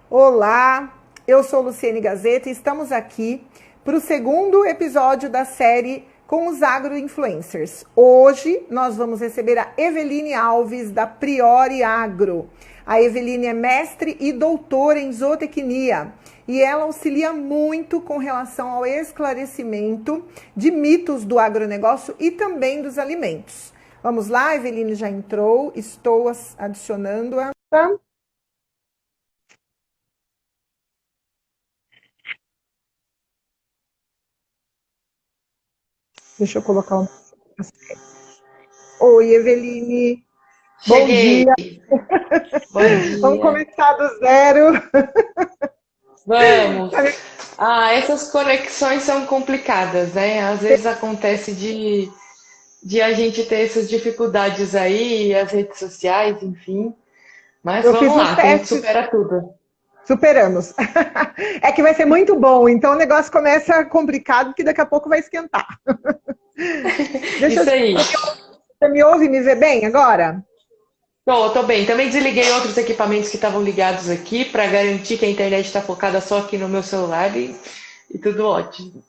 Olá, eu sou Luciene Gazeta e estamos aqui para o segundo episódio da série com os agroinfluencers. Hoje nós vamos receber a Eveline Alves da Priori Agro. A Eveline é mestre e doutora em zootecnia e ela auxilia muito com relação ao esclarecimento de mitos do agronegócio e também dos alimentos. Vamos lá, a Eveline já entrou, estou adicionando-a. Deixa eu colocar um. Oi, Eveline. Bom Cheguei. dia. Bom Vamos dia. começar do zero. Vamos. Essas conexões são complicadas, né? Às vezes acontece de a gente ter essas dificuldades aí, as redes sociais, enfim. Mas Eu fiz vamos uns lá, que a gente testes, supera tudo. superamos. É que vai ser muito bom, então o negócio começa complicado, que daqui a pouco vai esquentar. Deixa eu... Isso aí. Você me ouve e me vê bem agora? Tô bem. Também desliguei outros equipamentos que estavam ligados aqui para garantir que a internet está focada só aqui no meu celular e tudo ótimo.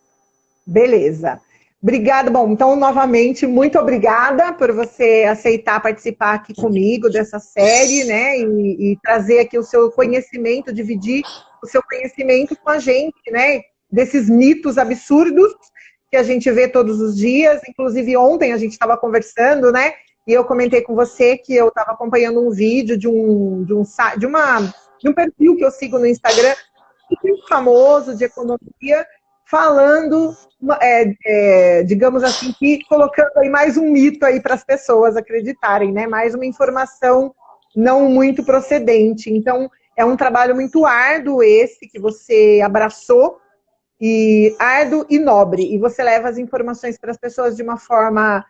Beleza. Obrigada. Bom, então, novamente, muito obrigada por você aceitar participar aqui comigo dessa série, né? E trazer aqui o seu conhecimento, dividir o seu conhecimento com a gente, né? Desses mitos absurdos que a gente vê todos os dias. Inclusive, ontem a gente estava conversando, né? E eu comentei com você que eu estava acompanhando um vídeo de um perfil que eu sigo no Instagram, muito famoso de economia, falando, digamos assim, que colocando aí mais um mito aí para as pessoas acreditarem, né? Mais uma informação não muito procedente. Então, é um trabalho muito árduo esse que você abraçou, e árduo e nobre. E você leva as informações para as pessoas de uma forma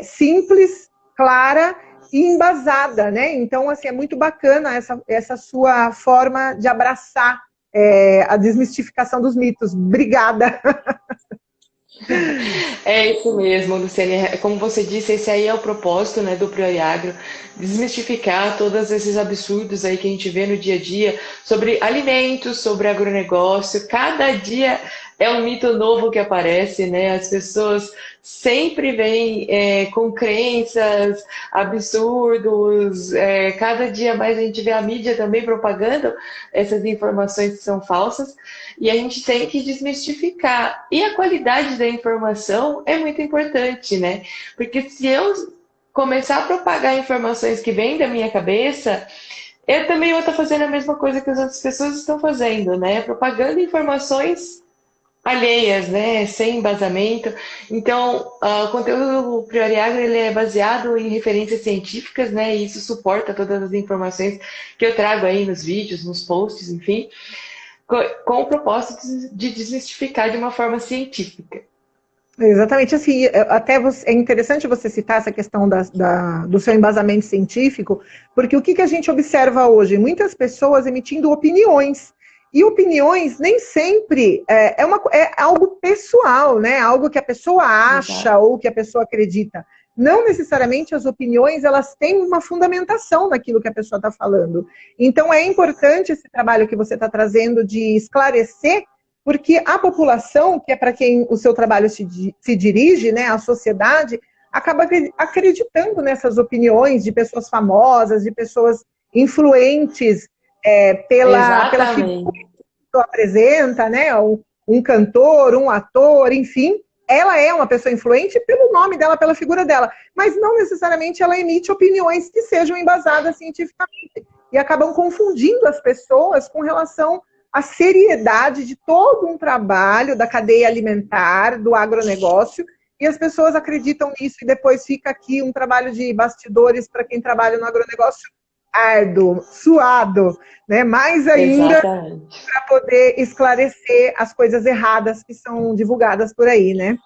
simples, clara e embasada, né? Então, assim, é muito bacana essa sua forma de abraçar a desmistificação dos mitos. Obrigada. É isso mesmo, Luciane. Como você disse, esse aí é o propósito, né, do Priori Agro, desmistificar todos esses absurdos aí que a gente vê no dia a dia sobre alimentos, sobre agronegócio. Cada dia é um mito novo que aparece, né? As pessoas sempre vêm com crenças, absurdos. Cada dia mais a gente vê a mídia também propagando essas informações que são falsas. E a gente tem que desmistificar. E a qualidade da informação é muito importante, né? Porque se eu começar a propagar informações que vêm da minha cabeça, eu também vou estar fazendo a mesma coisa que as outras pessoas estão fazendo, né? Propagando informações alheias, né? Sem embasamento. Então, o conteúdo do Priori Agro, ele é baseado em referências científicas, né? E isso suporta todas as informações que eu trago aí nos vídeos, nos posts, enfim, com o propósito de desmistificar de uma forma científica. Exatamente, assim, é interessante você citar essa questão do seu embasamento científico, porque o que a gente observa hoje? Muitas pessoas emitindo opiniões, e opiniões nem sempre é algo pessoal, né? Algo que a pessoa acha Exato. ou que a pessoa acredita. Não necessariamente as opiniões, elas têm uma fundamentação naquilo que a pessoa está falando. Então, é importante esse trabalho que você está trazendo de esclarecer, porque a população, que é para quem o seu trabalho se dirige, né, a sociedade, acaba acreditando nessas opiniões de pessoas famosas, de pessoas influentes pela figura Exatamente. que apresenta, né, um cantor, um ator, enfim. Ela é uma pessoa influente pelo nome dela, pela figura dela, mas não necessariamente ela emite opiniões que sejam embasadas cientificamente. E acabam confundindo as pessoas com relação a seriedade de todo um trabalho da cadeia alimentar, do agronegócio, e as pessoas acreditam nisso, e depois fica aqui um trabalho de bastidores para quem trabalha no agronegócio árduo, suado, né? Mais ainda Exatamente. para poder esclarecer as coisas erradas que são divulgadas por aí, né?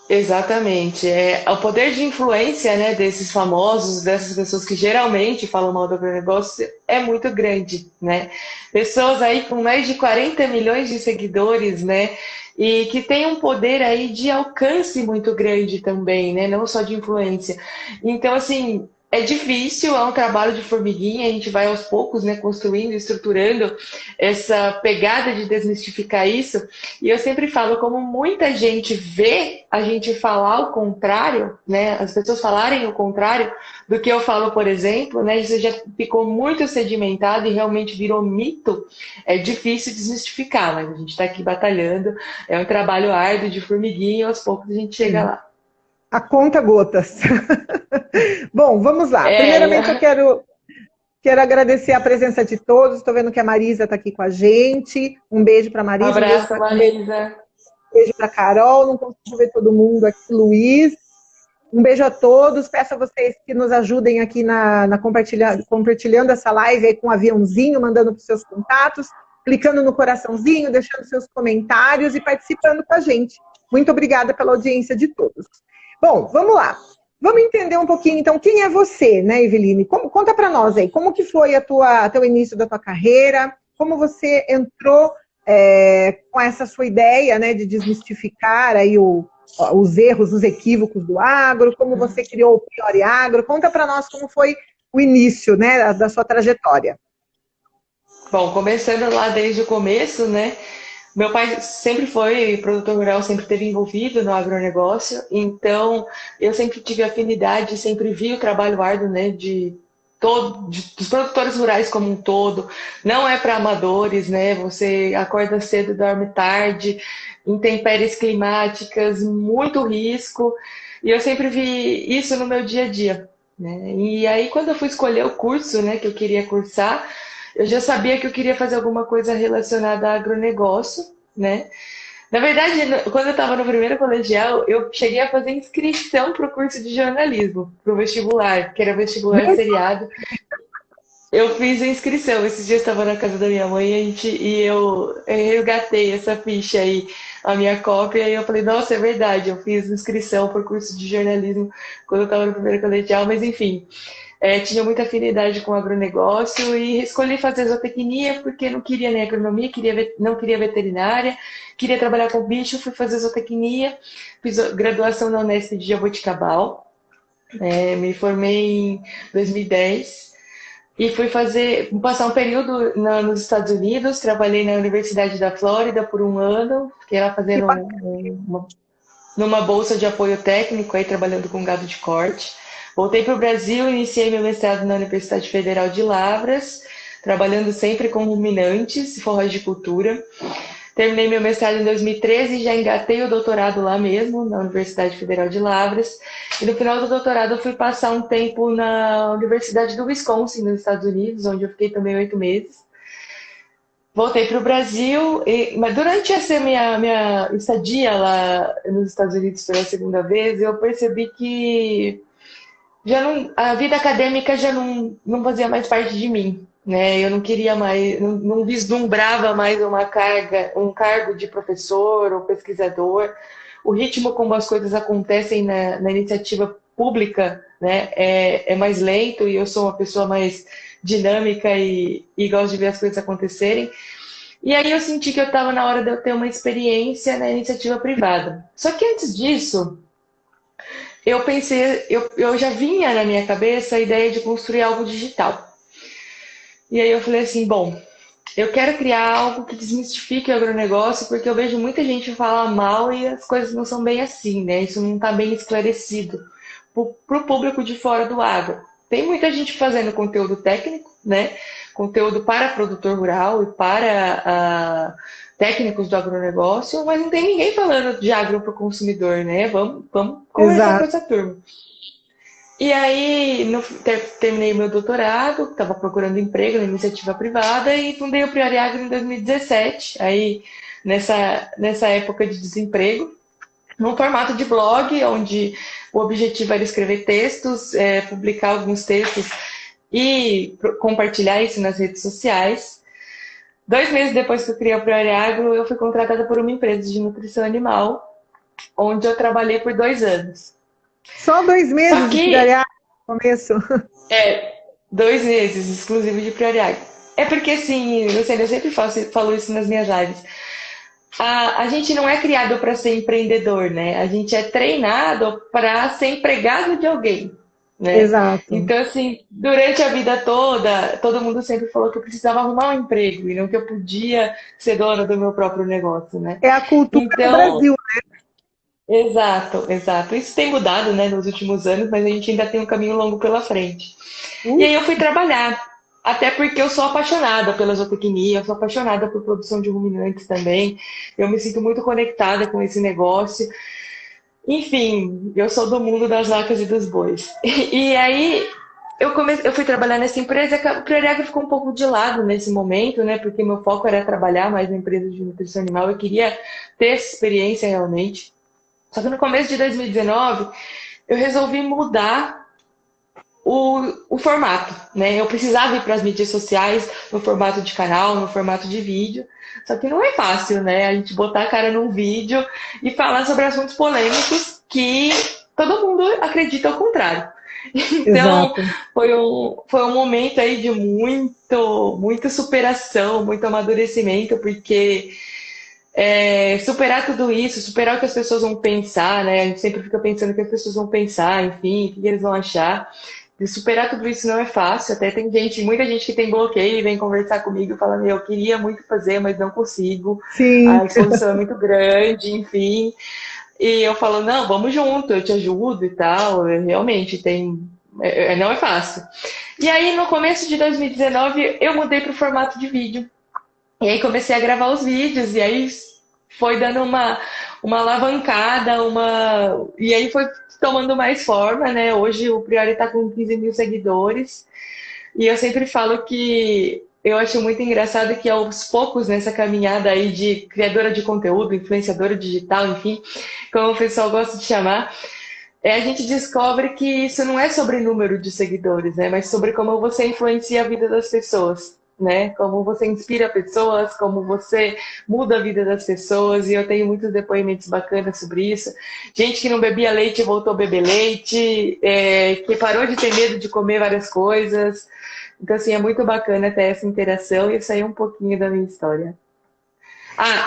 Exatamente. O poder de influência, né, desses famosos, dessas pessoas que geralmente falam mal do agronegócio, é muito grande, né? Pessoas aí com mais de 40 milhões de seguidores, né? E que tem um poder aí de alcance muito grande também, né? Não só de influência. Então, assim, é difícil, é um trabalho de formiguinha, a gente vai aos poucos, né, construindo, estruturando essa pegada de desmistificar isso. E eu sempre falo, como muita gente vê a gente falar o contrário, né, as pessoas falarem o contrário do que eu falo, por exemplo, né, isso já ficou muito sedimentado e realmente virou mito, é difícil desmistificar, mas a gente está aqui batalhando, é um trabalho árduo de formiguinha e aos poucos a gente chega lá. A conta gotas. Bom, vamos lá. Primeiramente, eu quero agradecer a presença de todos. Estou vendo que a Marisa está aqui com a gente. Um beijo para a Marisa. Abraço, Marisa. Um beijo para a Carol. Não consigo ver todo mundo aqui. Luiz. Um beijo a todos. Peço a vocês que nos ajudem aqui na compartilhando essa live aí com um aviãozinho, mandando para os seus contatos, clicando no coraçãozinho, deixando seus comentários e participando com a gente. Muito obrigada pela audiência de todos. Bom, vamos lá. Vamos entender um pouquinho, então, quem é você, né, Eveline? Conta para nós aí, como que foi teu início da tua carreira, como você entrou com essa sua ideia, né, de desmistificar aí os erros, os equívocos do agro, como você criou o Priori Agro. Conta para nós como foi o início, né, da sua trajetória. Bom, começando lá desde o começo, né, meu pai sempre foi produtor rural, sempre esteve envolvido no agronegócio, então eu sempre tive afinidade, sempre vi o trabalho árduo, né, dos produtores rurais como um todo. Não é para amadores, né? Você acorda cedo, dorme tarde, intempéries climáticas, muito risco, e eu sempre vi isso no meu dia a dia, né? E aí quando eu fui escolher o curso, né, que eu queria cursar, eu já sabia que eu queria fazer alguma coisa relacionada a agronegócio, né? Na verdade, quando eu estava no primeiro colegial, eu cheguei a fazer inscrição para o curso de jornalismo, para o vestibular, que era vestibular seriado. Eu fiz a inscrição. Esses dias eu estava na casa da minha mãe e eu resgatei essa ficha aí, a minha cópia, e eu falei, nossa, é verdade, eu fiz inscrição para o curso de jornalismo quando eu estava no primeiro colegial, mas enfim. Tinha muita afinidade com agronegócio e escolhi fazer zootecnia porque não queria nem agronomia, não queria veterinária, queria trabalhar com bicho, fui fazer zootecnia, fiz graduação na Unesp de Jaboticabal, me formei em 2010 e fui passar um período nos Estados Unidos, trabalhei na Universidade da Flórida por um ano, fiquei lá fazendo numa bolsa de apoio técnico, aí trabalhando com gado de corte. Voltei para o Brasil, iniciei meu mestrado na Universidade Federal de Lavras, trabalhando sempre com ruminantes e forragicultura. Terminei meu mestrado em 2013 e já engatei o doutorado lá mesmo, na Universidade Federal de Lavras. E no final do doutorado eu fui passar um tempo na Universidade do Wisconsin, nos Estados Unidos, onde eu fiquei também 8 meses. Voltei para o Brasil, mas durante essa minha estadia lá nos Estados Unidos pela segunda vez, eu percebi que a vida acadêmica já não fazia mais parte de mim, né? Eu não queria mais, não vislumbrava mais um cargo de professor ou pesquisador. O ritmo como as coisas acontecem na iniciativa pública, né, é mais lento, e eu sou uma pessoa mais dinâmica e gosto de ver as coisas acontecerem. E aí eu senti que eu estava na hora de eu ter uma experiência na iniciativa privada. Só que antes disso, eu pensei, eu já vinha na minha cabeça a ideia de construir algo digital. E aí eu falei assim, bom, eu quero criar algo que desmistifique o agronegócio, porque eu vejo muita gente falar mal e as coisas não são bem assim, né? Isso não está bem esclarecido para o público de fora do agro. Tem muita gente fazendo conteúdo técnico, né? Conteúdo para produtor rural e para técnicos do agronegócio, mas não tem ninguém falando de agro para o consumidor, né? Vamos conversar com essa turma. E aí, terminei meu doutorado, estava procurando emprego na iniciativa privada e fundei o Priori Agro em 2017, aí nessa época de desemprego, num formato de blog, onde o objetivo era escrever textos, publicar alguns textos e compartilhar isso nas redes sociais. 2 meses depois que eu criei o Priori Agro, eu fui contratada por uma empresa de nutrição animal, onde eu trabalhei por 2 anos. Só 2 meses de Priori Agro no começo? 2 meses, exclusivo de Priori Agro. É porque, assim, Luciana, eu sempre falo isso nas minhas lives. A gente não é criado para ser empreendedor, né? A gente é treinado para ser empregado de alguém. né? Exato. Então, assim, durante a vida toda, todo mundo sempre falou que eu precisava arrumar um emprego e não que eu podia ser dona do meu próprio negócio, né? É a cultura do Então, Brasil. exato, exato. Isso tem mudado, né, nos últimos anos, mas a gente ainda tem um caminho longo pela frente. E aí eu fui trabalhar, até porque eu sou apaixonada pela zootecnia, eu sou apaixonada por produção de ruminantes também. Eu me sinto muito conectada com esse negócio. Enfim, eu sou do mundo das vacas e dos bois. E aí eu fui trabalhar nessa empresa, que a Prioria ficou um pouco de lado nesse momento, né? Porque meu foco era trabalhar mais na empresa de nutrição animal, eu queria ter essa experiência realmente. Só que no começo de 2019, eu resolvi mudar o formato, né? Eu precisava ir para as mídias sociais no formato de canal, no formato de vídeo. Só que não é fácil, né? A gente botar a cara num vídeo e falar sobre assuntos polêmicos que todo mundo acredita ao contrário. Então, Exato. foi um momento aí de muita superação, muito amadurecimento, porque superar tudo isso, superar o que as pessoas vão pensar, né? A gente sempre fica pensando o que as pessoas vão pensar, enfim, o que eles vão achar. E superar tudo isso não é fácil. Até tem muita gente que tem bloqueio e vem conversar comigo falando, eu queria muito fazer, mas não consigo. Sim. A exposição é muito grande, enfim. E eu falo, não, vamos junto, eu te ajudo e tal. Realmente não é fácil. E aí, no começo de 2019, eu mudei para o formato de vídeo. E aí comecei a gravar os vídeos, e aí foi dando uma alavancada, e aí foi tomando mais forma, né? Hoje o Priori está com 15 mil seguidores, e eu sempre falo que eu acho muito engraçado que aos poucos, nessa caminhada aí de criadora de conteúdo, influenciadora digital, enfim, como o pessoal gosta de chamar, a gente descobre que isso não é sobre número de seguidores, né? Mas sobre como você influencia a vida das pessoas, né? Como você inspira pessoas, como você muda a vida das pessoas. E eu tenho muitos depoimentos bacanas sobre isso. Gente que não bebia leite voltou a beber leite, que parou de ter medo de comer várias coisas. Então, assim, é muito bacana ter essa interação e sair um pouquinho da minha história.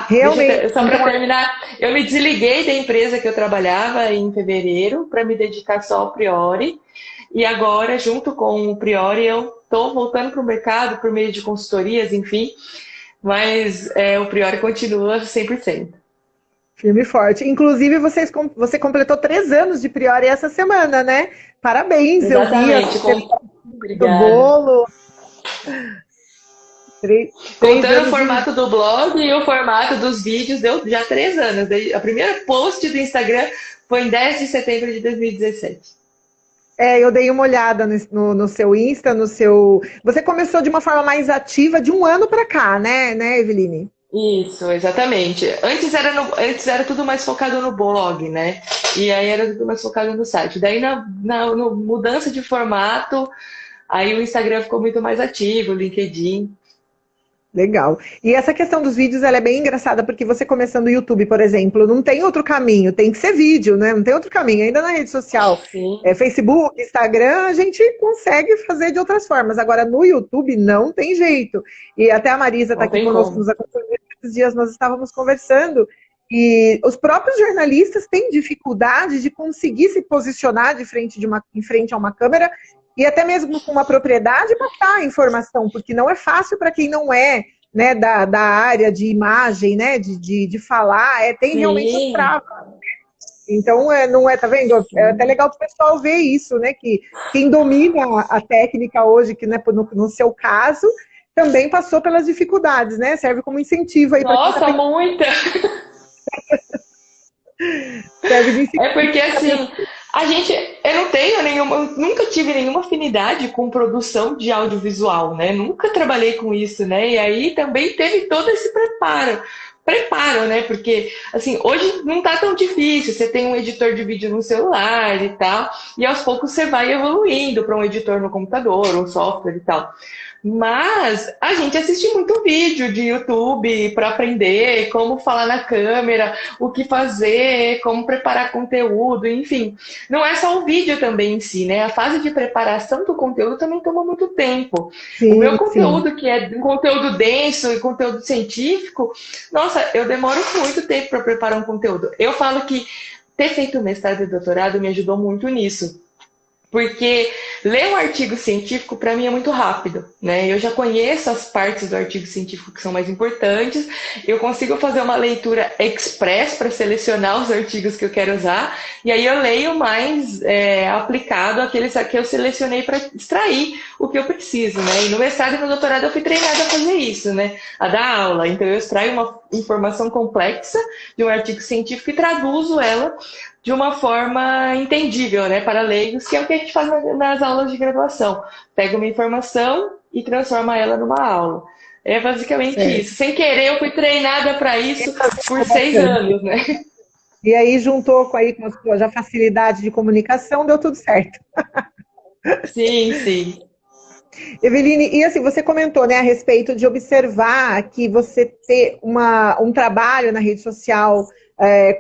Realmente. Só para terminar, eu me desliguei da empresa que eu trabalhava em fevereiro para me dedicar só ao Priori. E agora, junto com o Priori, eu estou voltando para o mercado por meio de consultorias, enfim. Mas o Priori continua 100%. Firme e forte. Inclusive, você completou 3 anos de Priori essa semana, né? Parabéns, eu vi a Exatamente. do Obrigada. bolo. 3 Contando o anos formato do blog e o formato dos vídeos, deu já 3 anos. A primeira post do Instagram foi em 10 de setembro de 2017. eu dei uma olhada no seu Insta, no seu. Você começou de uma forma mais ativa de um ano para cá, né, Eveline? Isso, exatamente. Antes era tudo mais focado no blog, né? E aí era tudo mais focado no site. Daí na mudança de formato, aí o Instagram ficou muito mais ativo, o LinkedIn. Legal. E essa questão dos vídeos, ela é bem engraçada, porque você começando o YouTube, por exemplo, não tem outro caminho, tem que ser vídeo, né? Não tem outro caminho. Ainda na rede social, Sim. Facebook, Instagram, a gente consegue fazer de outras formas. Agora, no YouTube, não tem jeito. E até a Marisa está Não aqui tem conosco, nos como. acompanhando. Esses dias nós estávamos conversando, e os próprios jornalistas têm dificuldade de conseguir se posicionar em frente a uma câmera, e até mesmo com uma propriedade passar a informação, porque não é fácil para quem não é, né, da área de imagem, né, de falar, tem realmente as Sim, travas. Então, não é, tá vendo? É até sim. legal para o pessoal ver isso, né, que quem domina a técnica hoje, que né, no seu caso, também passou pelas dificuldades, né, serve como incentivo aí para quem está Nossa, pensando, muita! serve de incentivo. É porque assim, eu não tenho nenhuma, nunca tive nenhuma afinidade com produção de audiovisual, né? Nunca trabalhei com isso, né? E aí também teve todo esse preparo, né? Porque assim, hoje não tá tão difícil, você tem um editor de vídeo no celular e tal, e aos poucos você vai evoluindo para um editor no computador, um software e tal. Mas a gente assiste muito vídeo de YouTube para aprender como falar na câmera, o que fazer, como preparar conteúdo, enfim. Não é só o vídeo também em si, né? A fase de preparação do conteúdo também toma muito tempo. O meu Sim, sim. conteúdo, que é um conteúdo denso e conteúdo científico, nossa, eu demoro muito tempo para preparar um conteúdo. Eu falo que ter feito mestrado e doutorado me ajudou muito nisso. Porque ler um artigo científico, para mim, é muito rápido, né? Eu já conheço as partes do artigo científico que são mais importantes, eu consigo fazer uma leitura express para selecionar os artigos que eu quero usar, e aí eu leio mais aplicado aqueles que eu selecionei para extrair o que eu preciso, né? E no mestrado e no doutorado eu fui treinada a fazer isso, né? A dar aula. Então eu extraio uma informação complexa de um artigo científico e traduzo ela de uma forma entendível, né, para leigos, que é o que a gente faz nas aulas de graduação. Pega uma informação e transforma ela numa aula. É basicamente isso. Sem querer, eu fui treinada para isso por 6 anos, né? E aí juntou com a sua já facilidade de comunicação, deu tudo certo. Sim, sim. Eveline, e assim, você comentou, né, a respeito de observar que você ter um trabalho na rede social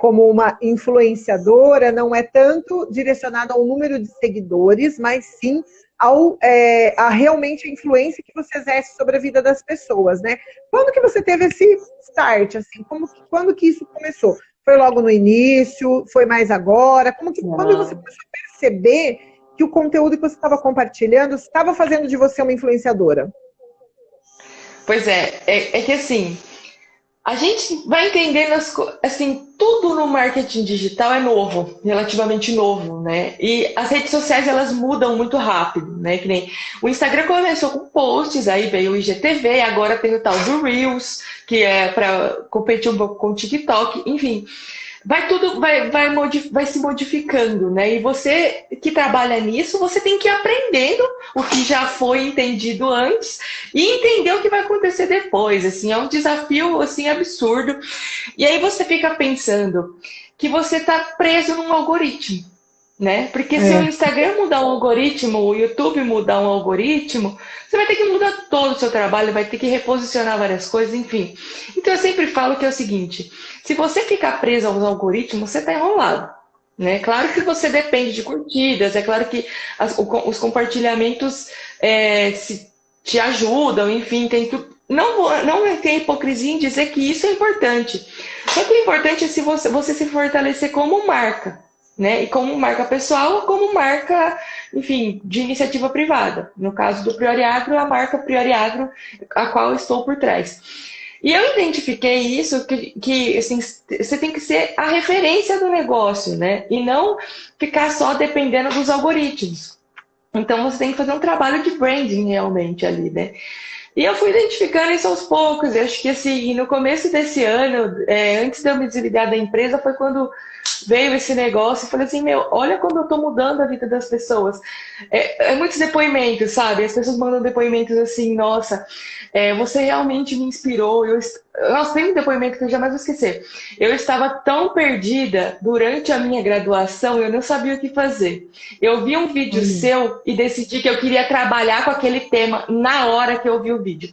como uma influenciadora não é tanto direcionado ao número de seguidores, mas sim a realmente a influência que você exerce sobre a vida das pessoas, né? Quando que você teve esse start, assim? Quando que isso começou? Foi logo no início? Foi mais agora? Quando você começou a perceber que o conteúdo que você estava compartilhando estava fazendo de você uma influenciadora? Pois é que assim, a gente vai entendendo assim, tudo no marketing digital é novo, relativamente novo, né? E as redes sociais elas mudam muito rápido, né? Que nem o Instagram começou com posts, aí veio o IGTV, agora tem o tal do Reels, que é para competir um pouco com o TikTok, enfim. Vai se modificando, né? E você que trabalha nisso, você tem que ir aprendendo o que já foi entendido antes e entender o que vai acontecer depois. Assim, é um desafio assim absurdo. E aí você fica pensando que você está preso num algoritmo, né? Porque se o Instagram mudar um algoritmo, o YouTube mudar um algoritmo, você vai ter que mudar todo o seu trabalho, vai ter que reposicionar várias coisas, enfim. Então eu sempre falo que é o seguinte: se você ficar preso aos algoritmos, você está enrolado, né? Claro que você depende de curtidas, é claro que os compartilhamentos te ajudam, enfim, tem tudo. Não tem hipocrisia em dizer que isso é importante. Só que o importante é se você se fortalecer como marca, né? E como marca pessoal, como marca, enfim, de iniciativa privada. No caso do Priori Agro, a marca Priori Agro, a qual eu estou por trás. E eu identifiquei isso, que assim, você tem que ser a referência do negócio, né? E não ficar só dependendo dos algoritmos. Então você tem que fazer um trabalho de branding realmente ali, né? E eu fui identificando isso aos poucos. Eu acho que assim, no começo desse ano, antes de eu me desligar da empresa, foi quando veio esse negócio. Eu falei assim, olha como eu tô mudando a vida das pessoas. Muitos depoimentos, sabe? As pessoas mandam depoimentos assim, nossa, você realmente me inspirou. Nossa, tem um depoimento que eu jamais vou esquecer. Eu estava tão perdida durante a minha graduação, eu não sabia o que fazer. Eu vi um vídeo seu e decidi que eu queria trabalhar com aquele tema na hora que eu vi o vídeo.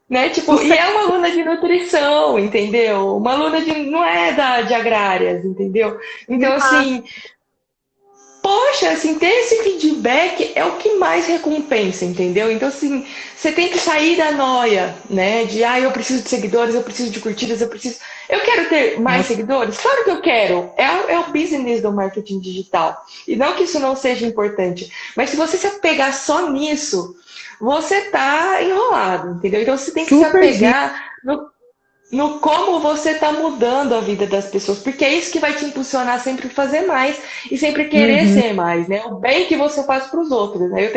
Né? Tipo, e é uma aluna de nutrição, entendeu? Uma aluna não é de agrárias, entendeu? Então, assim, poxa, assim, ter esse feedback é o que mais recompensa, entendeu? Então, assim, você tem que sair da noia, né? De, eu preciso de seguidores, eu preciso de curtidas, eu quero ter mais seguidores? Claro que eu quero. É o business do marketing digital. E não que isso não seja importante. Mas se você se apegar só nisso, você tá enrolado, entendeu? Então você tem que se apegar no como você está mudando a vida das pessoas, porque é isso que vai te impulsionar sempre a fazer mais e sempre querer ser mais, né? O bem que você faz para os outros, né?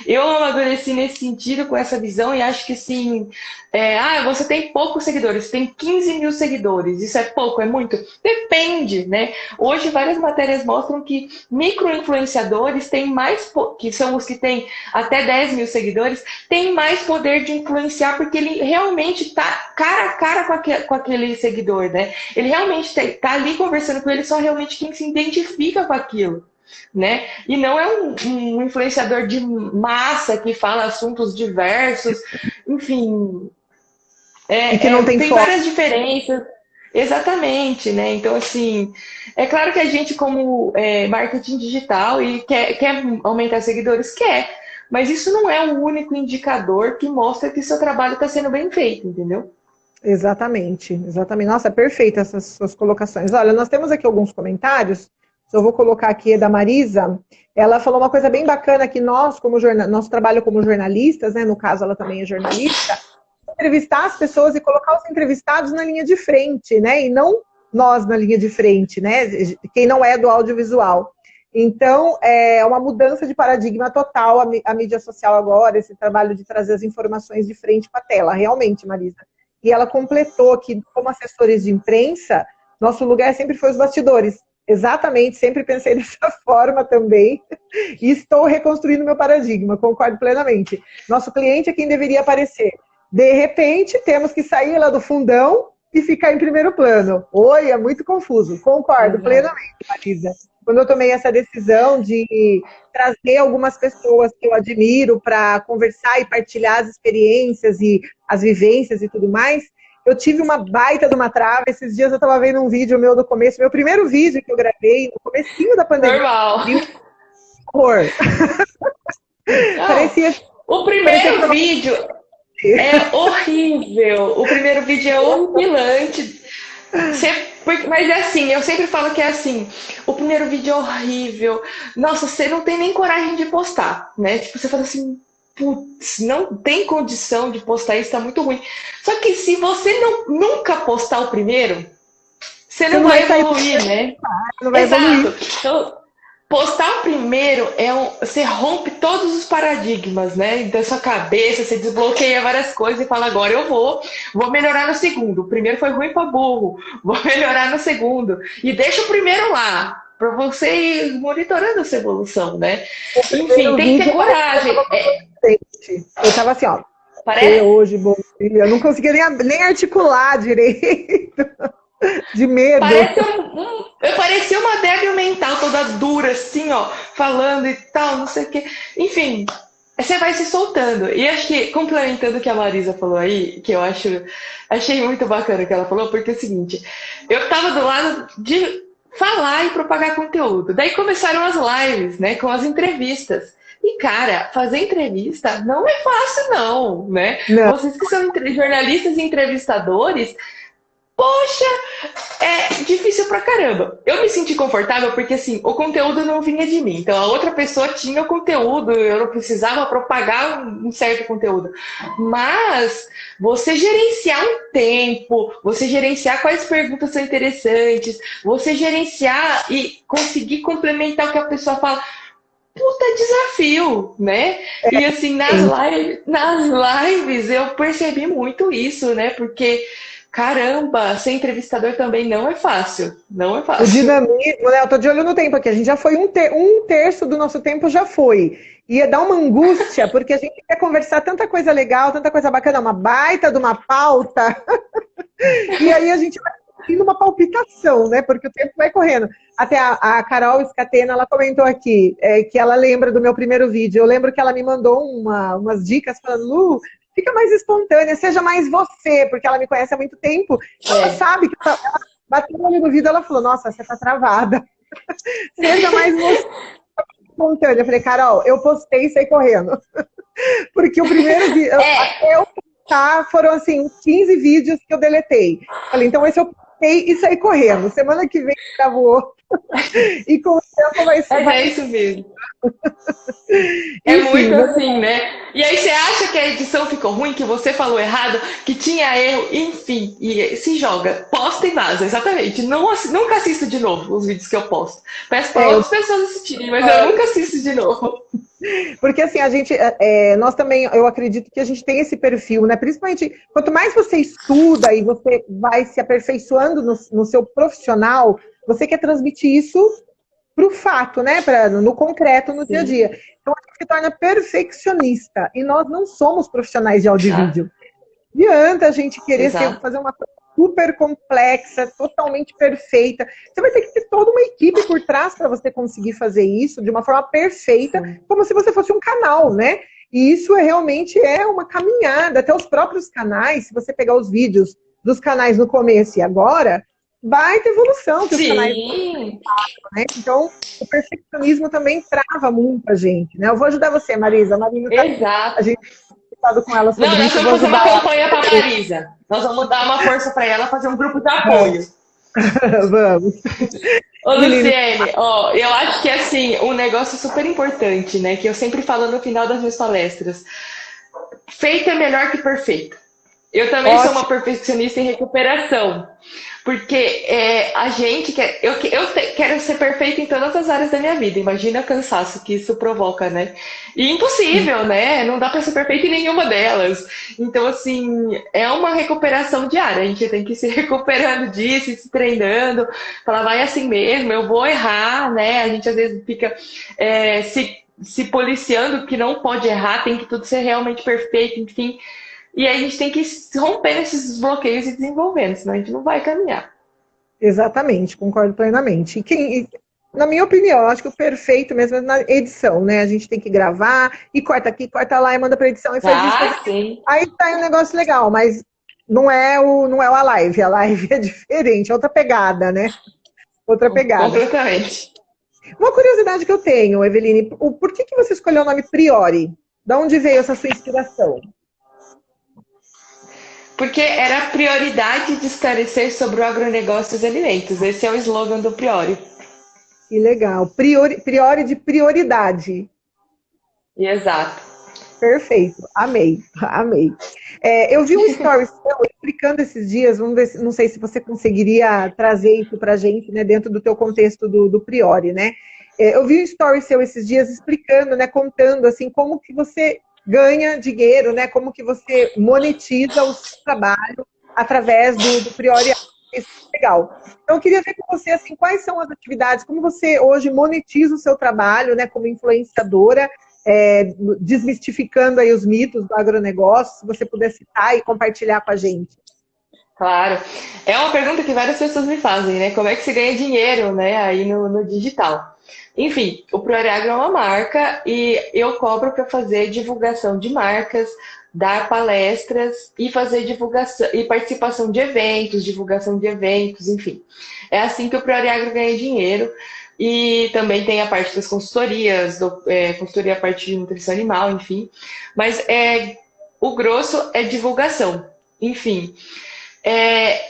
Eu amadureci nesse sentido com essa visão e acho que sim. Você tem poucos seguidores, tem 15 mil seguidores, isso é pouco, é muito? Depende, né? Hoje várias matérias mostram que micro-influenciadores têm mais, que são os que têm até 10 mil seguidores, têm mais poder de influenciar, porque ele realmente está cara a cara com aquele seguidor, né? Ele realmente está ali conversando com ele, só realmente quem se identifica com aquilo, né? E não é um influenciador de massa que fala assuntos diversos, enfim. que não tem várias diferenças. Exatamente, né? Então, assim, é claro que a gente, como marketing digital, e quer aumentar seguidores, quer. Mas isso não é o único indicador que mostra que seu trabalho está sendo bem feito, entendeu? Exatamente, exatamente. Nossa, perfeita essas suas colocações. Olha, nós temos aqui alguns comentários só vou colocar aqui, é da Marisa. Ela falou uma coisa bem bacana que nós, como nosso trabalho como jornalistas, né, no caso ela também é jornalista, entrevistar as pessoas e colocar os entrevistados na linha de frente, né, e não nós na linha de frente, né, quem não é do audiovisual. Então, é uma mudança de paradigma total a mídia social agora, esse trabalho de trazer as informações de frente para a tela, realmente, Marisa. E ela completou que, como assessores de imprensa, nosso lugar sempre foi os bastidores. Exatamente, sempre pensei dessa forma também. E estou reconstruindo meu paradigma, concordo plenamente. Nosso cliente é quem deveria aparecer. De repente, temos que sair lá do fundão e ficar em primeiro plano. Oi, é muito confuso. Concordo plenamente, Marisa. Quando eu tomei essa decisão de trazer algumas pessoas que eu admiro para conversar e partilhar as experiências e as vivências e tudo mais, eu tive uma baita de uma trava. Esses dias eu estava vendo um vídeo meu do começo, meu primeiro vídeo que eu gravei no comecinho da pandemia. Normal. Horror. Parecia... O primeiro vídeo é horrível. O primeiro vídeo é horripilante. Mas é assim, eu sempre falo que é assim, o primeiro vídeo é horrível, nossa, você não tem nem coragem de postar, né? Tipo, você fala assim, putz, não tem condição de postar isso, tá muito ruim. Só que se você nunca postar o primeiro, você não vai evoluir, né? Não vai evoluir. Então, postar o primeiro você rompe todos os paradigmas, né? Da sua cabeça, você desbloqueia várias coisas e fala, agora eu vou melhorar no segundo. O primeiro foi ruim para burro, vou melhorar no segundo. E deixa o primeiro lá, para você ir monitorando essa evolução, né? Enfim, tem que ter coragem. Eu tava assim, ó. Parece... Hoje, bom dia, eu não conseguia nem articular direito. De medo. Eu parecia uma débil mental, toda dura, assim, ó, falando e tal, não sei o quê. Enfim, você vai se soltando. E acho que, complementando o que a Marisa falou aí, que eu achei muito bacana o que ela falou, porque é o seguinte, eu tava do lado de falar e propagar conteúdo. Daí começaram as lives, né, com as entrevistas. E, cara, fazer entrevista não é fácil, não, né? Não. Vocês que são jornalistas e entrevistadores... Poxa, é difícil pra caramba. Eu me senti confortável porque, assim, o conteúdo não vinha de mim. Então, a outra pessoa tinha o conteúdo, eu não precisava propagar um certo conteúdo. Mas, você gerenciar um tempo, você gerenciar quais perguntas são interessantes, você gerenciar e conseguir complementar o que a pessoa fala... Puta desafio, né? E assim, nas lives eu percebi muito isso, né? Porque... Caramba, ser entrevistador também não é fácil. Não é fácil. O dinamismo, né? Eu tô de olho no tempo aqui. A gente já foi um terço do nosso tempo já foi. Ia dar uma angústia, porque a gente quer conversar tanta coisa legal, tanta coisa bacana, uma baita de uma pauta. E aí a gente vai tendo uma palpitação, né? Porque o tempo vai correndo. Até a Carol Scatena, ela comentou aqui que ela lembra do meu primeiro vídeo. Eu lembro que ela me mandou umas dicas falando, Lu, fica mais espontânea, seja mais você, porque ela me conhece há muito tempo. Ela sabe que ela bateu ali no vídeo, ela falou, nossa, você tá travada. Seja mais você espontânea. Eu falei, Carol, eu postei e saí correndo. Porque o primeiro vídeo, até eu postar, foram assim, uns 15 vídeos que eu deletei. Falei, então esse eu postei e saí correndo. Semana que vem gravo outro. E com o tempo vai ser. É isso mesmo. É muito assim, né? E aí você acha que a edição ficou ruim, que você falou errado, que tinha erro, enfim, e se joga, posta e vaza, exatamente. Nunca assisto de novo os vídeos que eu posto. Peço para outras pessoas assistirem, mas eu nunca assisto de novo. Porque assim, a gente, nós também, eu acredito que a gente tem esse perfil, né? Principalmente, quanto mais você estuda e você vai se aperfeiçoando no seu profissional, você quer transmitir isso para o fato, né? No concreto, no dia a dia. Então, a gente se torna perfeccionista. E nós não somos profissionais de áudio e vídeo. Não adianta a gente querer fazer uma coisa super complexa, totalmente perfeita. Você vai ter que ter toda uma equipe por trás para você conseguir fazer isso de uma forma perfeita, como se você fosse um canal, né? E isso realmente é uma caminhada. Até os próprios canais, se você pegar os vídeos dos canais no começo e agora... baita evolução que os canais né? Então, o perfeccionismo também trava muito a gente, né? Eu vou ajudar você, Marisa. Exato. A gente tem com ela sobre isso. Nós vamos fazer uma campanha para a Marisa. Nós vamos dar uma força para ela, fazer um grupo de apoio. Vamos. Ô, Luciene, ó, eu acho que assim, um negócio super importante, né? Que eu sempre falo no final das minhas palestras. Feito é melhor que perfeito. Eu também sou uma Ótimo, perfeccionista em recuperação. Porque a gente quer. Quero ser perfeita em todas as áreas da minha vida. Imagina o cansaço que isso provoca, né? E impossível, né? Não dá para ser perfeita em nenhuma delas. Então, assim, é uma recuperação diária. A gente tem que ir se recuperando disso, se treinando. Falar, vai assim mesmo, eu vou errar, né? A gente às vezes fica se policiando que não pode errar, tem que tudo ser realmente perfeito, enfim. E aí a gente tem que romper esses bloqueios e desenvolvendo, senão a gente não vai caminhar. exatamente, concordo plenamente. Na minha opinião, acho que o perfeito mesmo é na edição, né? A gente tem que gravar e corta aqui, corta lá e manda para edição e faz isso, faz Ah, aquilo. sim. Aí sai um negócio legal, mas não é a live. A live é diferente, é outra pegada, né? Outra pegada. Completamente. Uma curiosidade que eu tenho, Eveline, por que você escolheu o nome Priori? Da onde veio essa sua inspiração? Porque era a prioridade de esclarecer sobre o agronegócio e os alimentos. Esse é o slogan do Priori. Que legal. Priori de prioridade. Exato. Perfeito, amei, amei. Eu vi um story seu explicando esses dias, vamos ver, não sei se você conseguiria trazer isso para a gente, né, dentro do teu contexto do Priori, né? Eu vi um story seu esses dias explicando, né, contando assim como que você ganha dinheiro, né, como que você monetiza o seu trabalho através do Priori. Isso é legal. Então, eu queria ver com você assim, quais são as atividades, como você hoje monetiza o seu trabalho, né, como influenciadora, desmistificando aí os mitos do agronegócio, se você puder citar e compartilhar com a gente. Claro. É uma pergunta que várias pessoas me fazem, né? Como é que se ganha dinheiro, né, aí no digital? Enfim, o ProAgro é uma marca e eu cobro para fazer divulgação de marcas, dar palestras e fazer divulgação e participação de eventos, divulgação de eventos, enfim. É assim que o ProAgro ganha dinheiro. E também tem a parte das consultorias, consultoria a parte de nutrição animal, enfim. Mas o grosso é divulgação. Enfim, é,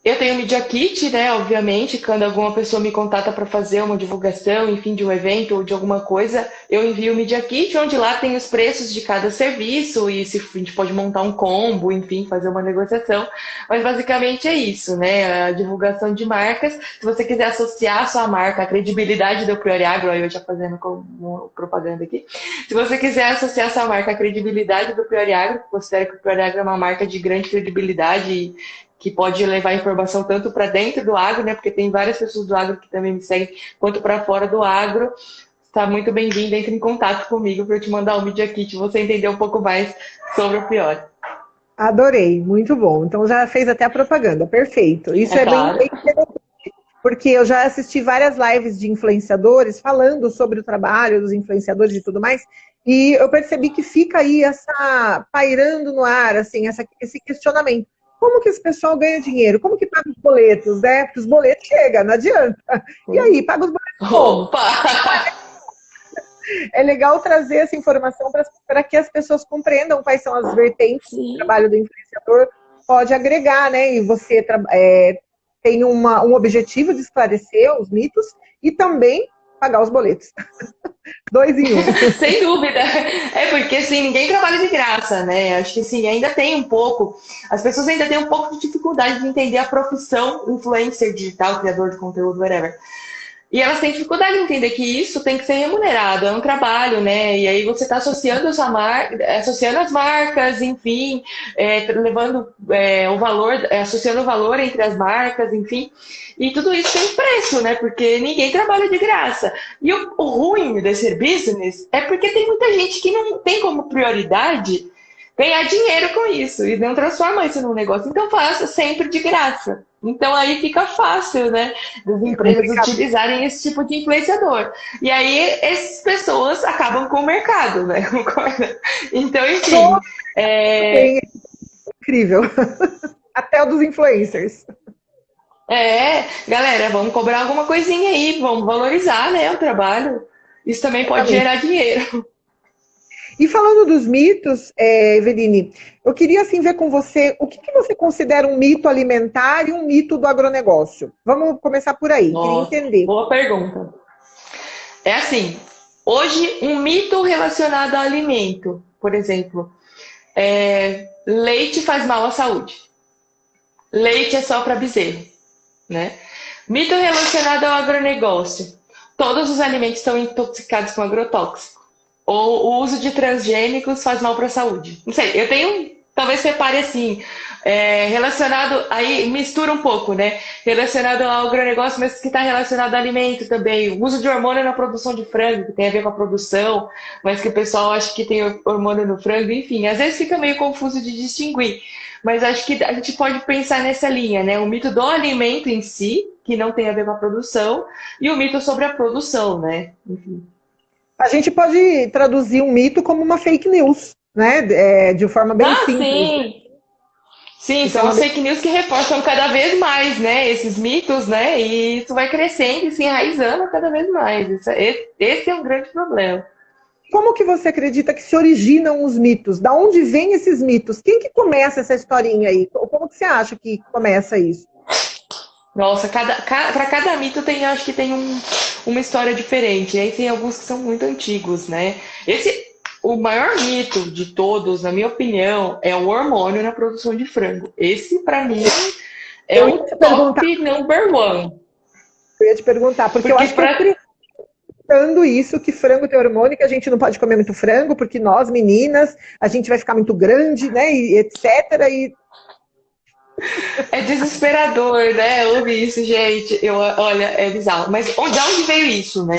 eu tenho o Media Kit, né? Obviamente, quando alguma pessoa me contata para fazer uma divulgação, enfim, de um evento ou de alguma coisa, eu envio o Media Kit, onde lá tem os preços de cada serviço e se a gente pode montar um combo, enfim, fazer uma negociação. Mas basicamente é isso, né? A divulgação de marcas. Se você quiser associar a sua marca à credibilidade do ProAgro, eu já fazendo como propaganda aqui. Se você quiser associar a sua marca à credibilidade do ProAgro, considero que o ProAgro é uma marca de grande credibilidade que pode levar informação tanto para dentro do agro, né? Porque tem várias pessoas do agro que também me seguem, quanto para fora do agro. Está muito bem-vindo, entre em contato comigo para eu te mandar um Media Kit, você entender um pouco mais sobre o Priori. Adorei, muito bom. Então já fez até a propaganda, perfeito. Isso É é bem, claro. bem interessante, porque eu já assisti várias lives de influenciadores falando sobre o trabalho dos influenciadores e tudo mais, e eu percebi que fica aí essa pairando no ar, assim, esse questionamento. Como que esse pessoal ganha dinheiro? Como que paga os boletos, né? Porque os boletos chegam, não adianta. E aí, paga os boletos como? Opa! É legal trazer essa informação para que as pessoas compreendam quais são as vertentes que o Sim. trabalho do influenciador pode agregar, né? E você tem um objetivo de esclarecer os mitos e também pagar os boletos. Dois em um. Sem dúvida. É porque assim, ninguém trabalha de graça, né? Acho que assim, ainda tem um pouco, as pessoas ainda têm um pouco de dificuldade de entender a profissão influencer digital, criador de conteúdo, whatever. E elas têm dificuldade de entender que isso tem que ser remunerado, é um trabalho, né? E aí você está associando a sua marca, associando as marcas, enfim, levando o valor, associando o valor entre as marcas, enfim. E tudo isso tem preço, né? Porque ninguém trabalha de graça. E o ruim de ser business é porque tem muita gente que não tem como prioridade ganhar dinheiro com isso e não transforma isso num negócio. Então faça sempre de graça. Então aí fica fácil, né, das É empresas complicado. utilizarem esse tipo de influenciador. E aí essas pessoas acabam com o mercado, né? Concorda? Então, enfim. Todo tem, incrível. Até o dos influencers. Galera, vamos cobrar alguma coisinha aí, vamos valorizar, né, o trabalho. Isso também pode Exatamente. gerar dinheiro. E falando dos mitos, Eveline, eu queria assim ver com você, o que você considera um mito alimentar e um mito do agronegócio? Vamos começar por aí, queria Nossa, entender. boa pergunta. É assim, hoje um mito relacionado ao alimento, por exemplo, leite faz mal à saúde. Leite é só para bezerro, né? Mito relacionado ao agronegócio. Todos os alimentos estão intoxicados com agrotóxico. Ou o uso de transgênicos faz mal para a saúde. Não sei, eu tenho, talvez separe assim, relacionado, aí mistura um pouco, né? Relacionado ao agronegócio, mas que está relacionado ao alimento também. O uso de hormônio na produção de frango, que tem a ver com a produção, mas que o pessoal acha que tem hormônio no frango, enfim. Às vezes fica meio confuso de distinguir. Mas acho que a gente pode pensar nessa linha, né? O mito do alimento em si, que não tem a ver com a produção, e o mito sobre a produção, né? Enfim. A gente pode traduzir um mito como uma fake news, né? De forma bem simples. Sim! Sim, são as fake news que reforçam cada vez mais, né? Esses mitos, né? E isso vai crescendo e se enraizando cada vez mais. Esse é um grande problema. Como que você acredita que se originam os mitos? Da onde vêm esses mitos? Quem que começa essa historinha aí? Como que você acha que começa isso? Nossa, para cada mito acho que tem uma história diferente. E aí tem alguns que são muito antigos, né? O maior mito de todos, na minha opinião, é o hormônio na produção de frango. Esse, para mim, é o top number one. Eu ia te perguntar, porque eu acho que isso, que frango tem hormônio, que a gente não pode comer muito frango, porque nós, meninas, a gente vai ficar muito grande, né, e etc. É desesperador, né, ouvir isso, gente. Olha, é bizarro. Mas de onde veio isso, né?